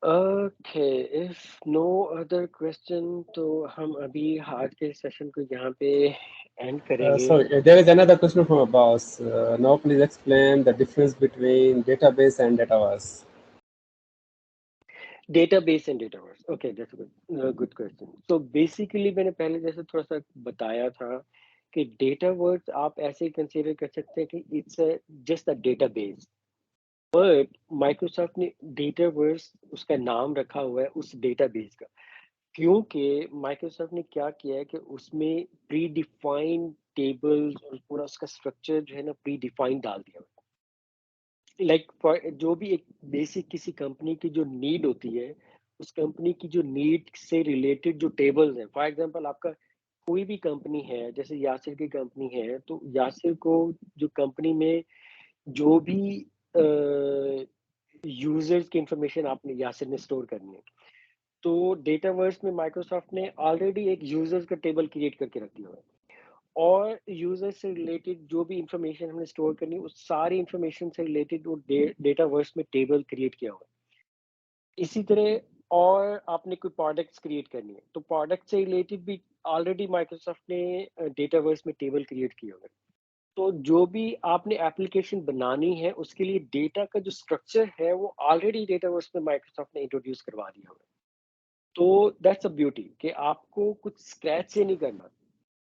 Okay, if no other question तो हम अभी आज के सेशन को यहाँ पे एंड करेंगे. Sorry, there is another question from Abbas. Now please explain the difference between database and dataverse. Database and dataverse, okay that's good question. So basically मैंने पहले जैसे थोड़ा सा बताया था कि डेटावर्स आप ऐसे कंसीडर कर सकते हैं कि it's just a database, but Microsoft ने डेटावर्स उसका नाम रखा हुआ है उस डेटाबेस का, क्योंकि माइक्रोसॉफ्ट ने क्या किया है कि उसमें प्री डिफाइंड टेबल्स और पूरा उसका स्ट्रक्चर जो है ना प्री डिफाइंड डाल दिया हुआ है. लाइक जो भी एक बेसिक किसी कंपनी की जो नीड होती है, उस कंपनी की जो नीड से रिलेटेड जो टेबल्स हैं, फॉर एग्जांपल आपका कोई भी कंपनी है, जैसे यासिर की कंपनी है, तो यासिर को जो कंपनी में जो भी यूजर्स की इंफॉर्मेशन आपने यासिर ने स्टोर करनी है, तो डेटावर्स में माइक्रोसॉफ्ट ने ऑलरेडी एक यूजर्स का टेबल क्रिएट करके रख दिया हुआ है, और यूजर से रिलेटेड जो भी इंफॉर्मेशन हमने स्टोर करनी है उस सारी इंफॉर्मेशन से रिलेटेड वो डेटावर्स में टेबल क्रिएट किया हुआ है. इसी तरह और आपने कोई प्रोडक्ट्स क्रिएट करनी है, तो प्रोडक्ट से रिलेटेड भी ऑलरेडी माइक्रोसॉफ्ट ने डेटावर्स में टेबल क्रिएट किया हुआ है. तो जो भी आपने एप्लीकेशन बनानी है उसके लिए डेटा का जो स्ट्रक्चर है वो ऑलरेडी डेटावर्स में माइक्रोसॉफ्ट ने इंट्रोड्यूस करवा दिया हुआ है. तो दैट्स अ ब्यूटी कि आपको कुछ स्क्रैच से नहीं करना.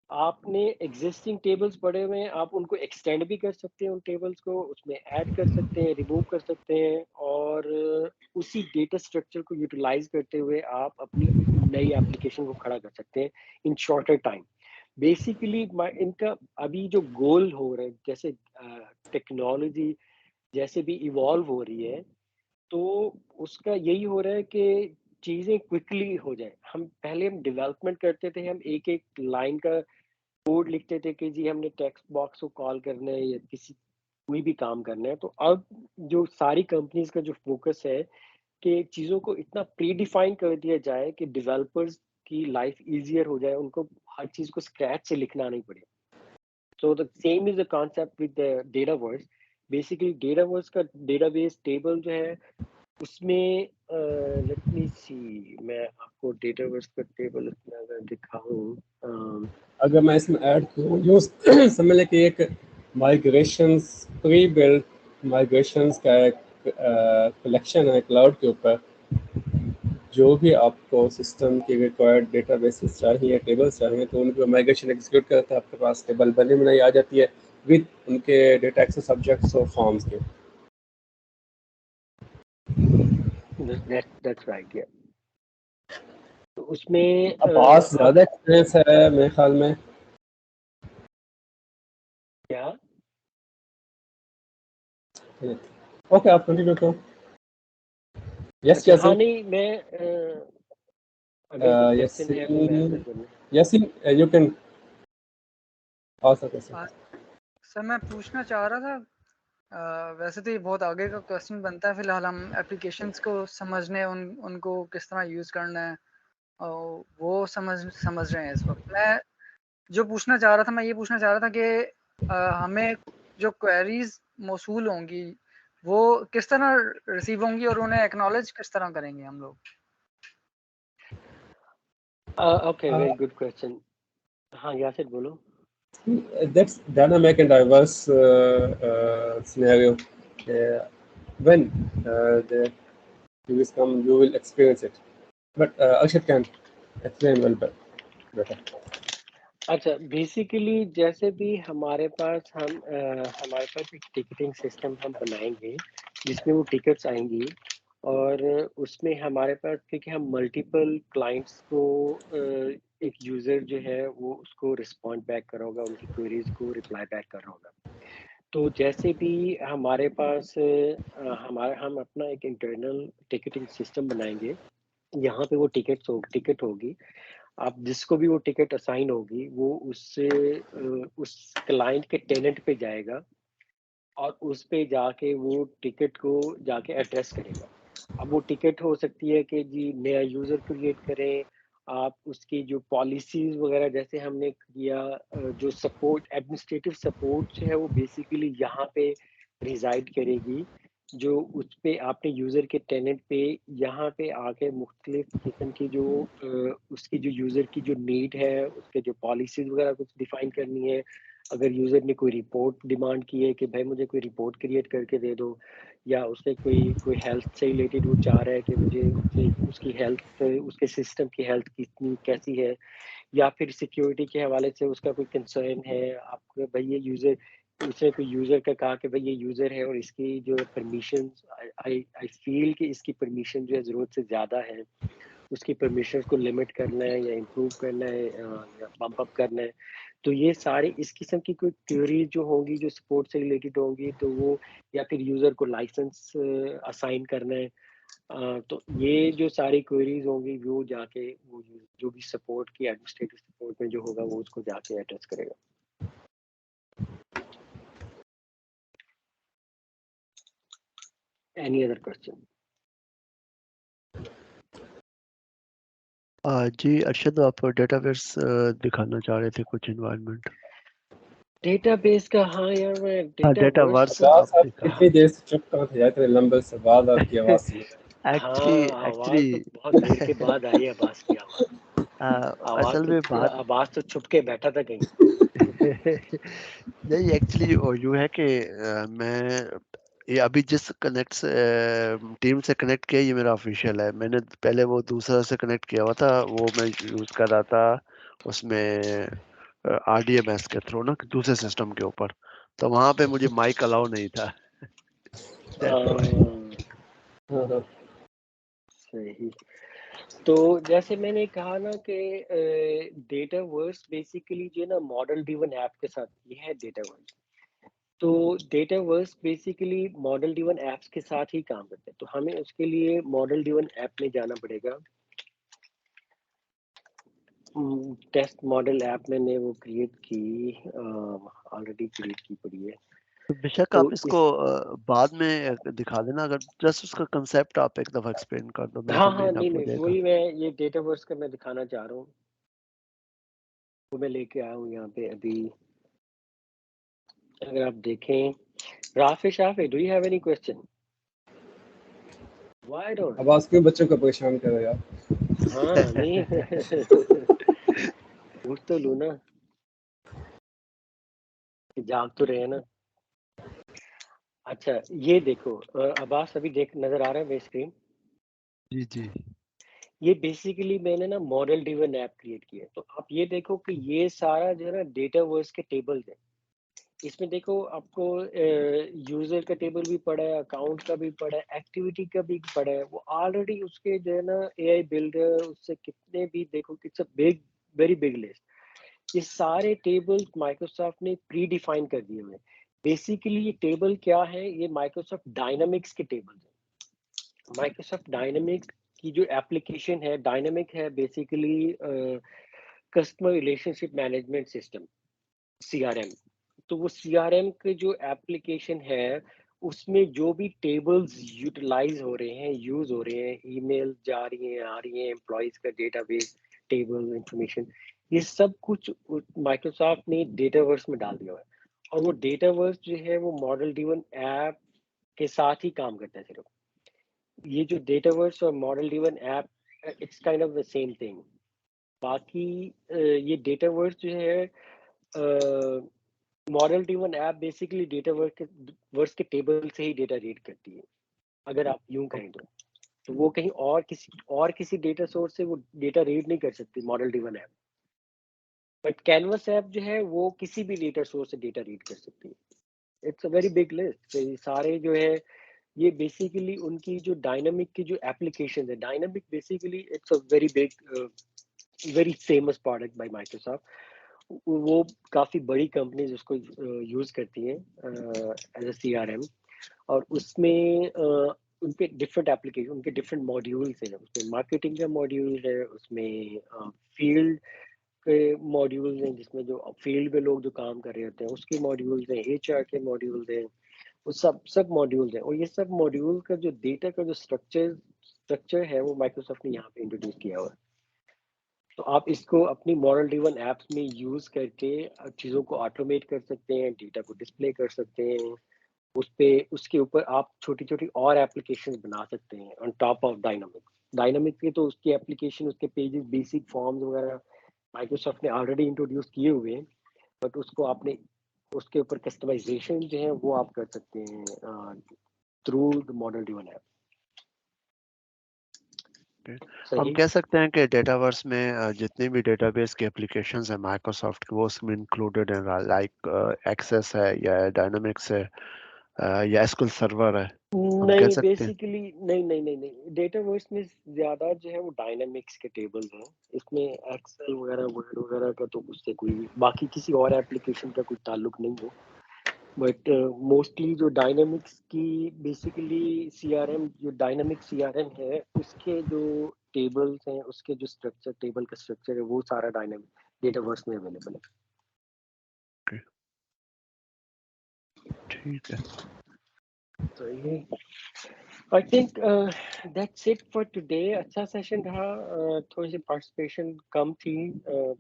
आपने एग्जिस्टिंग टेबल्स पड़े हुए हैं, आप उनको एक्सटेंड भी कर सकते हैं, उन टेबल्स को उसमें ऐड कर सकते हैं, रिमूव कर सकते हैं, और उसी डेटा स्ट्रक्चर को यूटिलाइज करते हुए आप अपनी नई एप्लीकेशन को खड़ा कर सकते हैं इन शॉर्टर टाइम. बेसिकली इनका अभी जो गोल हो रहा है, जैसे टेक्नोलॉजी जैसे भी इवॉल्व हो रही है, तो उसका यही हो रहा है कि चीज़ें क्विकली हो जाए. हम डेवलपमेंट करते थे, हम एक एक लाइन का कोड लिखते थे कि जी हमने टेक्स्ट बॉक्स को कॉल करना है या किसी कोई भी काम करना है. तो अब जो सारी कंपनीज का जो फोकस है कि चीज़ों को इतना प्री डिफाइन कर दिया जाए कि डेवलपर्स की लाइफ इजियर हो जाए, उनको हर चीज़ को स्क्रैच से लिखना नहीं पड़े. So the same is the concept with dataverse. Basically dataverse का डेटाबेस टेबल जो है उसमें लेट मी सी, मैं आपको डेटावर्स का टेबल अपना अगर दिखाऊं. अगर मैं इसमें ऐड करूँ जो समझ लें कि एक माइग्रेशंस प्री बिल्ट माइग्रेशंस का एक कलेक्शन है क्लाउड के ऊपर, जो भी आपको सिस्टम की रिक्वायर्ड डेटाबेसेस चाहिए, टेबल्स चाहिए, तो उनको माइग्रेशन एग्जीक्यूट करता है, आपके पास टेबल बनी बनाई आ जाती है विद उनके डेटा एक्सेस सब्जेक्ट्स और फॉर्म्स के. That's right. या तो उसमें अब पास आप ज़्यादा एक्सपीरियंस है मेरे ख्याल में. क्या ओके, आप कंटिन्यू करो. यस अच्छा, हाँ यासिन. नहीं मैं अगर कोई क्वेश्चन है तो मैं यासिन, आंसर करना. Yasin, you can ask a question. Sir मैं पूछना चाह रहा था, वैसे तो ये बहुत आगे का क्वेश्चन बनता है, फिलहाल हम एप्लीकेशंस को समझने उनको किस तरह यूज़ करना है और वो समझ रहे हैं इस वक्त. मैं जो पूछना चाह रहा था, मैं ये पूछना चाह रहा था कि हमें जो क्वेरीज मौसूल होंगी वो किस तरह रिसीव होंगी और उन्हें एक्नॉलेज किस तरह करेंगे हम लोग. Okay, very good question. हाँ यासिर बोलो. That's dynamic and diverse scenario. When the queries come, you will experience it. But Akshat can explain better. अच्छा, बेसिकली जैसे भी हमारे पास एक टिकटिंग सिस्टम हम बनाएंगे जिसमें वो टिकट्स आएंगी, और उसमें हमारे पास क्योंकि हम मल्टीपल क्लाइंट्स को एक यूज़र जो है वो उसको रिस्पॉन्ड बैक कर रहा होगा, उनकी क्वेरीज को रिप्लाई बैक कर रहा होगा. तो जैसे भी हमारे पास हम अपना एक इंटरनल टिकटिंग सिस्टम बनाएंगे, यहाँ पे वो टिकट होगी. आप जिसको भी वो टिकट असाइन होगी वो उससे उस क्लाइंट के टेनेंट पे जाएगा और उस पे जाके वो टिकट को जाके एड्रेस करेगा. अब वो टिकट हो सकती है कि जी नया यूज़र क्रिएट करें, आप उसकी जो पॉलिसीज़ वगैरह जैसे हमने किया, जो सपोर्ट एडमिनिस्ट्रेटिव सपोर्ट जो है वो बेसिकली यहाँ पे रिज़ाइड करेगी, जो उस पे आपने यूज़र के टेनेंट पे यहाँ पे आके मुख्तलिफ किस्म की जो उसकी जो यूज़र की जो नीड है, उसके जो पॉलिसीज़ वगैरह कुछ डिफ़ाइन करनी है, اگر یوزر نے کوئی رپورٹ ڈیمانڈ کی ہے کہ بھائی مجھے کوئی رپورٹ کریٹ کر کے دے دو، یا اس نے کوئی ہیلتھ سے ریلیٹڈ وہ چاہ رہا ہے کہ مجھے اس کی ہیلتھ، اس کے سسٹم کی ہیلتھ کتنی کیسی ہے، یا پھر سیکیورٹی کے حوالے سے اس کا کوئی کنسرن ہے آپ کو، بھائی یہ یوزر، اس نے کوئی یوزر کا کہا کہ بھائی یہ یوزر ہے اور اس کی جو پرمیشن، آئی فیل کہ اس کی پرمیشن جو ہے ضرورت سے زیادہ ہے، اس کی پرمیشنز کو لمٹ کرنا ہے یا امپروو کرنا ہے یا بمپ اپ کرنا ہے، تو یہ سارے اس قسم کی کوئی تھیوریز جو ہوں گی جو سپورٹ سے ریلیٹڈ ہوں گی، تو وہ، یا پھر یوزر کو لائسنس اسائن کرنا ہے، تو یہ جو ساری کوئریز ہوں گی وہ جا کے وہ جو بھی سپورٹ کی ایڈمنسٹریٹو سپورٹ میں جو ہوگا وہ اس کو جا کے ایڈریس کرے گا. Any other question? جی ارشد، آپ ڈیٹا بیس دکھانا چاہ رہے تھے کچھ انوائرمنٹ. ڈیٹا بیس کا، ہاں یار میں ڈیٹا ورس عباس آپ آپ دکھا. کتنی دیر سے چپ کہاں تھے، اتنے لمبے سے بعد آپ کی آواز سنی. ہاں آواز تو بہت دیر کے بعد آئی ہے عباس کی آواز اصل تو میں بات عباس تو چھپ کے بیٹھا تھا کہیں. نہیں ایکچولی یوں ہے کہ میں یہ ابھی جس کنیکٹ ٹیم سے کنیکٹ کیا یہ میرا آفیشیل ہے. میں نے پہلے وہ دوسرا سے کنیکٹ کیا ہوا تھا، وہ میں یوز کر رہا تھا اس میں آر ڈی ایم ایس کے تھرو نا، دوسرے سسٹم کے اوپر، تو وہاں پہ مجھے مائک الاؤ نہیں تھا. صحیح. تو جیسے میں نے کہا نا کہ ڈیٹا ورس بیسیکلی جو ہے نا ماڈل ڈریون ایپ کے ساتھ، یہ ہے ڈیٹا ورس. تو ڈیٹا ورس بیسیکلی ماڈل ڈریون ایپس کے ساتھ ہی کام کرتے ہیں، تو ہمیں اس کے لیے ماڈل ڈریون ایپ میں جانا پڑے گا. ٹیسٹ ماڈل ایپ میں نے وہ کریٹ کی، آلریڈی کریٹ کی پڑی ہے. بے شک تو آپ اس کو بعد میں دکھا دینا، اگر جسٹ اس کا کنسیپٹ آپ ایک دفعہ ایکسپلین کر دو ہاں میرے ہاں لیے نہیں ہو نہیں جائے گا. وہی میں یہ ڈیٹا ورس کا میں دکھانا چاہ رہا ہوں، وہ میں لے کے آیا ہوں یہاں پہ ابھی. اگر آپ دیکھیں Shafi do you have any question? Why don't? Abbas کیوں بچوں کو پریشان کر رہے آپ؟ ہاں نہیں پوچھ تو لوں نا، جاگ تو رہے نا. اچھا یہ دیکھو عباس، ابھی دیکھ نظر آ رہا ہے میری اسکرین؟ جی جی یہ بیسیکلی میں نے نا ماڈل ڈریون ایپ کریٹ کیا ہے. تو آپ یہ دیکھو کہ یہ سارا جو ہے نا ڈیٹا ورس کے ٹیبلز ہیں. اس میں دیکھو آپ کو یوزر کا ٹیبل بھی پڑا ہے، اکاؤنٹ کا بھی پڑا ہے، ایکٹیویٹی کا بھی پڑا ہے. وہ آلریڈی اس کے جو ہے نا اے آئی بلڈر اس سے کتنے بھی دیکھو، it's a big very big list. یہ سارے ٹیبل مائکروسافٹ نے پری ڈیفائن کر دیے ہوئے. بیسیکلی یہ ٹیبل کیا ہے، یہ مائکروسافٹ ڈائنامکس کے ٹیبل ہیں. مائکروسافٹ ڈائنامک کی جو ایپلیکیشن ہے، ڈائنامک ہے basically customer relationship management system, C R M. تو وہ سی آر ایم کے جو ایپلیکیشن ہے اس میں جو بھی ٹیبلز یوٹیلائز ہو رہے ہیں، یوز ہو رہے ہیں، ای میل جا رہی ہیں آ رہی ہیں، امپلائیز کا ڈیٹا بیس، ٹیبل انفارمیشن، یہ سب کچھ مائکروسافٹ نے ڈیٹا ورس میں ڈال دیا ہوا ہے. اور وہ ڈیٹا ورس جو ہے وہ ماڈل ڈریون ایپ کے ساتھ ہی کام کرتا ہے. صرف یہ جو ڈیٹا ورس اور model driven app it's kind of the same thing. باقی یہ ڈیٹا ورس جو ہے model driven app basically dataverse کے ٹیبل سے ہی ڈیٹا ریڈ کرتی ہے. اگر آپ یوں کہیں تو وہ کہیں اور کسی ڈیٹا سورس سے وہ ڈیٹا ریڈ نہیں کر سکتی model driven app. But canvas app جو ہے وہ کسی بھی ڈیٹا سورس سے ڈیٹا ریڈ کر سکتی ہے. It's a very big list. سارے جو ہے یہ بیسیکلی ان کی جو ڈائنامک کی جو ایپلیکیشن ہے، dynamic basically it's a very big very famous product by Microsoft. وہ کافی بڑی کمپنیز اس کو یوز کرتی ہیں as a C R M. اور اس میں ان کے ڈفرینٹ ایپلیکیشن، ان کے ڈفرینٹ ماڈیولس ہیں. اس میں مارکیٹنگ کا ماڈیول ہے، اس میں فیلڈ کے ماڈیولز ہیں جس میں جو فیلڈ میں لوگ جو کام کر رہے ہوتے ہیں اس کے ماڈیولز ہیں، ایچ آر کے ماڈیولز ہیں، وہ سب ماڈیولز ہیں. اور یہ سب ماڈیول کا جو ڈیٹا کا جو اسٹرکچر ہے وہ مائکروسافٹ نے یہاں پہ انٹروڈیوس کیا ہوا ہے. تو آپ اس کو اپنی ماڈل ڈریون ایپس میں یوز کر کے چیزوں کو آٹومیٹ کر سکتے ہیں، ڈیٹا کو ڈسپلے کر سکتے ہیں. اس کے اوپر آپ چھوٹی چھوٹی اور ایپلیکیشن بنا سکتے ہیں آن ٹاپ آف ڈائنامک کے. تو اس کی ایپلیکیشن، اس کے پیجز، بیسک فارمز وغیرہ مائکروسافٹ نے آلریڈی انٹروڈیوس کیے ہوئے ہیں. بٹ اس کو آپ نے اس کے اوپر کسٹمائزیشن جو ہے وہ آپ کر سکتے ہیں through the model driven app. ہم کہہ سکتے ہیں کہ ڈیٹا ورس میں جتنی بھی ڈیٹا بیس کی اپلیکیشنز ہیں مائکروسافٹ کی وہ اس میں انکلوڈیڈ ہیں لائک ایکسیس ہے یا ڈائنامکس ہے یا ایسکول سرور ہے. نہیں بیسیکلی نہیں ڈیٹا ورس میں زیادہ جو ہے وہ ڈائنامکس کے ٹیبلز ہیں. اس میں ایکسل وغیرہ ورڈ وغیرہ کا تو اس سے کوئی باقی کسی اور ایپلیکیشن کا کوئی تعلق نہیں ہے. بٹ موسٹلی جو ڈائنامکس کی بیسیکلی سی آر ایم جو ڈائنامک سی آر ایم ہے اس کے جو ٹیبلز ہیں اس کے جو اسٹرکچر ٹیبل کا اسٹرکچر ہے وہ سارا ڈائنامک ڈیٹا ورس میں اویلیبل ہے. ٹھیک ہے. تو I think that's it for today. اچھا سیشن رہا. تھوڑی سی پارٹیسپیشن کم تھی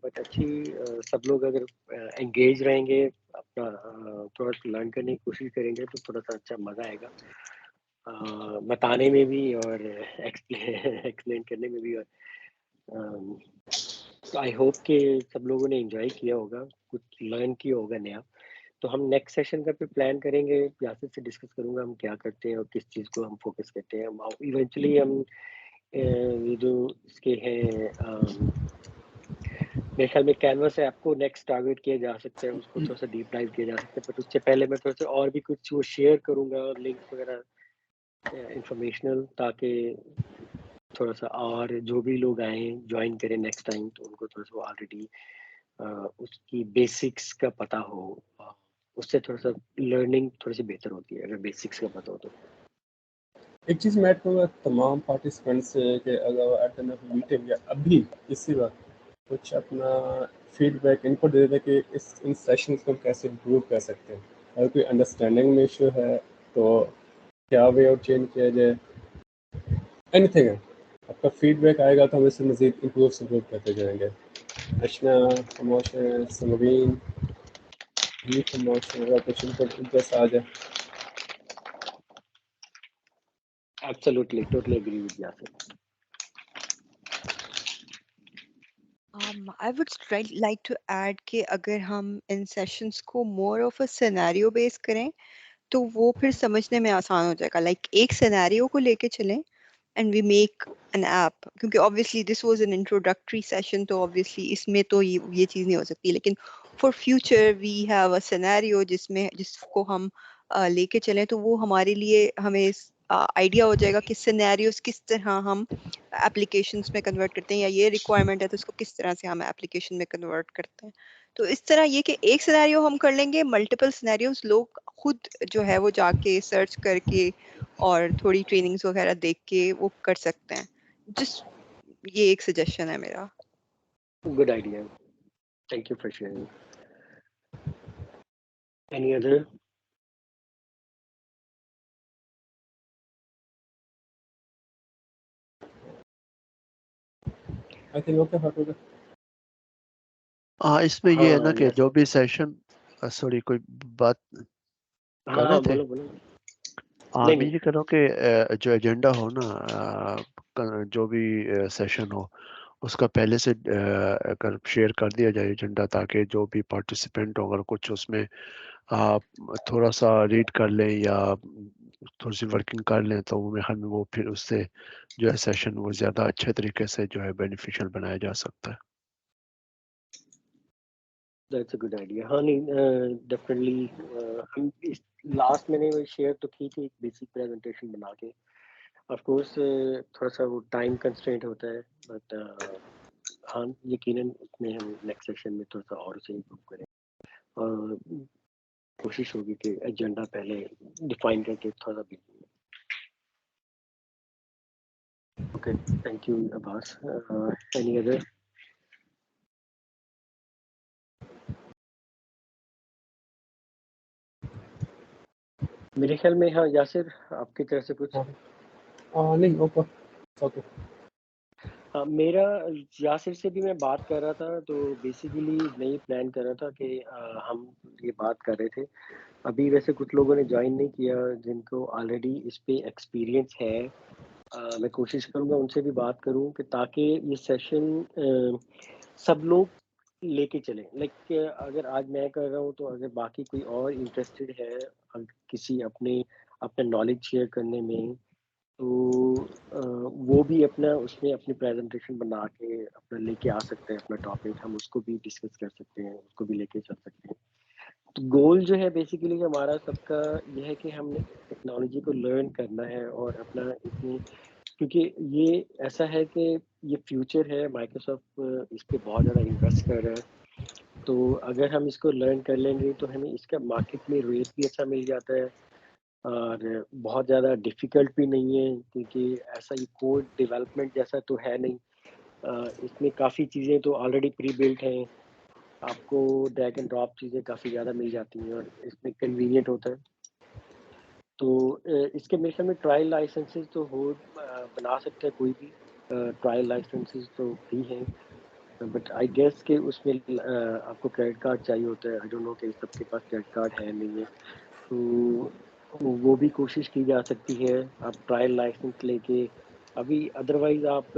بٹ اچھی. سب لوگ اگر انگیج رہیں گے اپنا تھوڑا سا لرن کرنے کی کوشش کریں گے تو تھوڑا سا اچھا مزہ آئے گا بتانے میں بھی اور ایکسپلین کرنے میں بھی. اور آئی ہوپ کہ سب لوگوں نے انجوائے کیا ہوگا, کچھ لرن کیا ہوگا نیا. تو ہم نیکسٹ سیشن کا پھر پلان کریں گے. یاسر سے ڈسکس کروں گا ہم کیا کرتے ہیں اور کس چیز کو ہم فوکس کرتے ہیں. ایونچولی ہم یہ جو اس کے ہیں میرے خیال میں کینوس ایپ کو نیکسٹ ٹارگیٹ کیا جا سکتا ہے, اس کو تھوڑا سا ڈیپ ڈائیو کیا جا سکتا ہے. بٹ اس سے پہلے میں تھوڑا سا اور بھی کچھ وہ شیئر کروں گا لنکس وغیرہ انفارمیشنل, تاکہ تھوڑا سا اور جو بھی لوگ آئیں جوائن کریں نیکسٹ ٹائم تو ان کو تھوڑا سا آلریڈی اس کی بیسکس کا پتہ ہو. اس سے تھوڑا سا لرننگ تھوڑی سی بہتر ہوتی ہے اگر بیسکس کا پتہ ہو تو. ایک چیز میں ایڈ کروں گا تمام پارٹیسپینٹ سے کہ اگر وہ ایٹ دا میٹنگ یا ابھی اسی وقت کچھ اپنا فیڈ بیک ان پٹ دے دیں کہ ان سیشنز کو ہم کیسے امپروو کر سکتے ہیں. اگر کوئی انڈرسٹینڈنگ میں ایشو ہے تو کیا وے آؤٹ چینج کیا جائے, اینی تھنگ ہے. آپ کا فیڈ بیک آئے گا تو ہم اس سے مزید امپروو کرتے جائیں گے. اشنا خاموش سمبین بھی خاموش کچھ انٹرسٹ آ جائے. Absolutely, totally agree with Yasir. I would like to add کہ اگر ہم ان سیشنز کو more of a scenario based کریں تو وہ پھر سمجھنے میں آسان ہو جائے گا. لائک ایک سینیریو کو لے کے چلیں and we make an app, کیونکہ obviously this was an introductory session تو obviously اس میں تو یہ چیز نہیں ہو سکتی. لیکن for future we have a scenario جس کو ہم لے کے چلیں تو وہ ہمارے لیے ہمیں آئیڈیا ہو جائے گا کہ سینیریوز کس طرح ہم اپلیکیشنس میں کنورٹ کرتے ہیں, یا یہ ریکوائرمنٹ ہے تو اس کو کس طرح سے ہم اپلیکیشن میں کنورٹ کرتے ہیں. تو اس طرح یہ کہ ایک سینیریو ہم کر لیں گے, ملٹیپل سینیریوز لوگ خود جو ہے وہ جا کے سرچ کر کے اور تھوڑی ٹریننگز وغیرہ دیکھ کے وہ کر سکتے ہیں. جسٹ یہ ایک سجیشن ہے میرا. Good idea. Thank you for sharing. Any other? I think okay ہو گیا. اس میں یہ ہے نا کہ yes. جو بھی سیشن سوری کوئی بات کر رہے تھے. بولو. میں یہ کہہ رہا ہوں کہ جو ایجنڈا ہو نا جو بھی سیشن ہو اس کا پہلے سے اگر شیئر کر دیا جائے ایجنڈا, تاکہ جو بھی پارٹیسپینٹ ہو اگر کچھ اس میں تھوڑا سا ریڈ کر لیں یا تھوڑی سی ورکنگ کر لیں تو وہ پھر اس سے جو ہے سیشن وہ زیادہ اچھے طریقے سے جو ہے بینیفیشل بنایا جا سکتا ہے. That's a good idea. ہاں نہیں ڈیفینیٹلی ہم لاسٹ میں نے شیئر تو کی تھی ایک بیسک پریزنٹیشن بنا کے. آف کورس تھوڑا سا وہ ٹائم کنسٹرینٹ ہوتا ہے بٹ ہاں یقیناً اس میں ہم نیکسٹ سیشن میں تھوڑا سا اور اسے امپروو کریں اور کوشش ہوگی کہ ایجنڈا پہلے ڈیفائن کر کے تھوڑا سا بھی. Okay thank you Abbas. Any other? میرے خیال میں ہاں یاسر آپ کی طرف سے کچھ نہیں اوکے. میرا یاسر سے بھی میں بات کر رہا تھا تو بیسیکلی میں یہ پلان کر رہا تھا کہ ہم یہ بات کر رہے تھے. ابھی ویسے کچھ لوگوں نے جوائن نہیں کیا جن کو آلریڈی اس پہ ایکسپیرینس ہے. میں کوشش کروں گا ان سے بھی بات کروں کہ تاکہ یہ سیشن سب لوگ لے کے چلیں. لائک اگر آج میں کر رہا ہوں تو اگر باقی کوئی اور انٹرسٹڈ ہے کسی اپنا نالج شیئر کرنے میں تو وہ بھی اپنا اس میں اپنی پریزنٹیشن بنا کے اپنا لے کے آ سکتے ہیں اپنا ٹاپک, ہم اس کو بھی ڈسکس کر سکتے ہیں, اس کو بھی لے کے چل سکتے ہیں. تو گول جو ہے بیسیکلی ہمارا سب کا یہ ہے کہ ہم نے ٹیکنالوجی کو لرن کرنا ہے اور اپنا اس میں, کیونکہ یہ ایسا ہے کہ یہ فیوچر ہے, مائیکروسافٹ اس پہ بہت زیادہ انویسٹ کر رہا ہے. تو اگر ہم اس کو لرن کر لیں گے تو ہمیں اس کا مارکیٹ میں ریٹ بھی اچھا مل جاتا ہے اور بہت زیادہ ڈیفیکلٹ بھی نہیں ہے, کیونکہ ایسا یہ کوڈ ڈیولپمنٹ جیسا تو ہے نہیں. اس میں کافی چیزیں تو آلریڈی پری بلٹ ہیں, آپ کو ڈریگ اینڈ ڈراپ چیزیں کافی زیادہ مل جاتی ہیں اور اس میں کنوینئنٹ ہوتا ہے. تو اس کے میرے خیال میں ٹرائل لائسنسز تو بنا سکتا ہے کوئی بھی, ٹرائل لائسنسز تو فری ہیں, بٹ آئی گیس کہ اس میں آپ کو کریڈٹ کارڈ چاہیے ہوتا ہے. آئی ڈونٹ نو کہ سب کے پاس کریڈٹ کارڈ ہے نہیں ہے, تو وہ بھی کوشش کی جا سکتی ہے آپ ٹرائل لائسنس لے کے. ابھی ادروائز آپ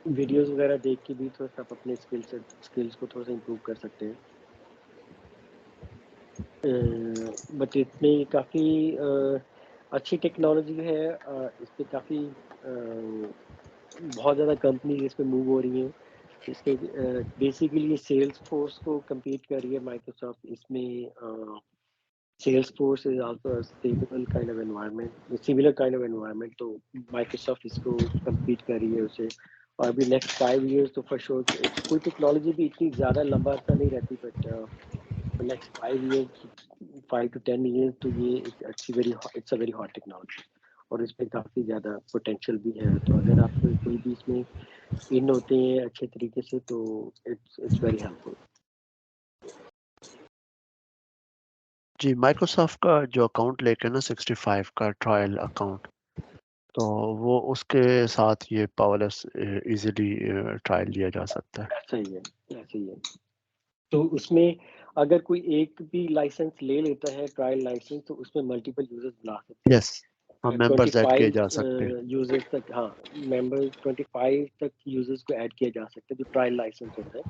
ویڈیوز وغیرہ دیکھ کے بھی تھوڑا سا آپ اپنے اسکلس کو تھوڑا سا امپروو کر سکتے ہیں. بٹ اس میں کافی اچھی ٹیکنالوجی ہے, اس پہ کافی بہت زیادہ کمپنیز اس پہ موو ہو رہی ہیں. اس کے بیسیکلی سیلس فورس کو کمپیٹ کر رہی ہے مائیکروسافٹ اس میں. Salesforce is also stable kind of environment, similar kind of environment, تو مائیکروسافٹ اس کو کمپیٹ کر رہی ہے اسے. اور ابھی نیکسٹ 5 ایئرس تو فار شور کوئی ٹیکنالوجی بھی اتنی زیادہ لمبا عرصہ نہیں رہتی, but next 5 years 5 to 10 years تو یہ ایک اچھی it's a very hot technology اور اس پہ کافی زیادہ پوٹینشیل بھی ہے. تو اگر آپ کوئی بھی اس میں ان ہوتے ہیں اچھے طریقے سے تو اٹس ویری ہیلپ فل. جی مائکروسافٹ کا جو اکاؤنٹ لے کے نا 65 کا ٹرائل اکاؤنٹ, تو وہ اس کے ساتھ یہ پاورلیس ایزیلی ٹرائل لیا جا سکتا ہے. صحیح ہے, صحیح ہے. تو اس میں اگر کوئی ایک بھی لائسنس لے لیتا ہے ٹرائل لائسنس تو اس میں ملٹیپل یوزرز بنا سکتے ہیں. یس, ہم ممبرز ایڈ کیے جا 25 سکتے ہیں. یوزرز تک, ہاں ممبر 25 تک یوزرز کو ایڈ کیا جا سکتا ہے جو ٹرائل لائسنس ہوتا ہے.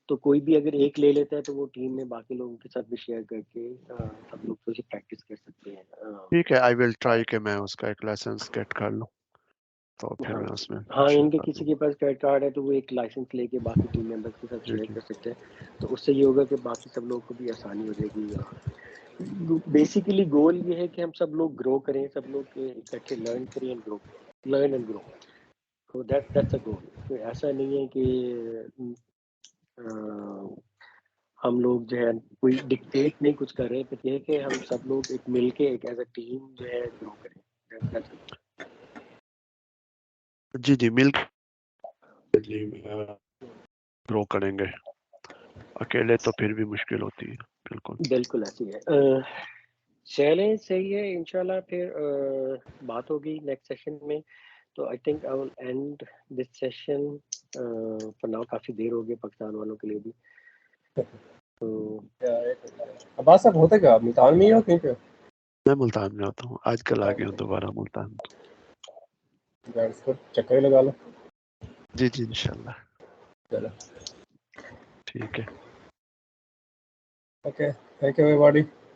تو کوئی بھی اگر ایک لے لیتا ہے تو وہ ٹیم میں باقی لوگوں کے ساتھ بھی شیئر کر کے سب لوگ تو پریکٹس کر سکتے ہیں. ٹھیک ہے, آئی ول ٹرائی کہ میں اس کا ایک لائسنس گیٹ کر لوں, تو پھر ہاں میں اس میں ہاں, ان کے انشاءاللہ کسی کے پاس کریڈٹ کارڈ ہے تو وہ ایک لائسنس لے کے باقی ٹیم ممبرس کے ساتھ جی شیئر جی کر سکتے ہیں. تو اس سے یہ ہوگا کہ باقی سب لوگوں کو بھی آسانی ہو جائے گی. بیسیکلی گول یہ ہے کہ ہم سب لوگ گرو کریں, سب لوگ اکٹھے لرن کریں اینڈ گرو کریں, لرن اینڈ گرو. تو دیٹس اے گول. کوئی ایسا نہیں ہے کہ ہم لوگ جو ہے کوئی ڈکٹیٹ نہیں کچھ کر رہے, بٹ یہ ہے کہ ہم سب لوگ ایک مل کے ایک ایز اے ٹیم جو ہے گرو کریں. That's it. جی جی مل کے گرو کریں گے, اکیلے تو پھر بھی مشکل ہوتی ہے. بالکل بالکل ایسی ہے. چلیں صحیح ہے, انشاءاللہ پھر بات ہوگی نیکسٹ سیشن میں. تو I think I will end this session for now. کافی دیر ہو گئی پاکستان والوں کے لیے بھی. تو عباس صاحب ہوتے کیا, آپ ملتان میں ہی ہو کہیں پہ؟ میں ملتان میں ہوتا ہوں, آج کل آ گیا ہوں دوبارہ ملتان. چکر لگا لو. جی جی انشاءاللہ. چلو ٹھیک ہے. Okay, thank you every body.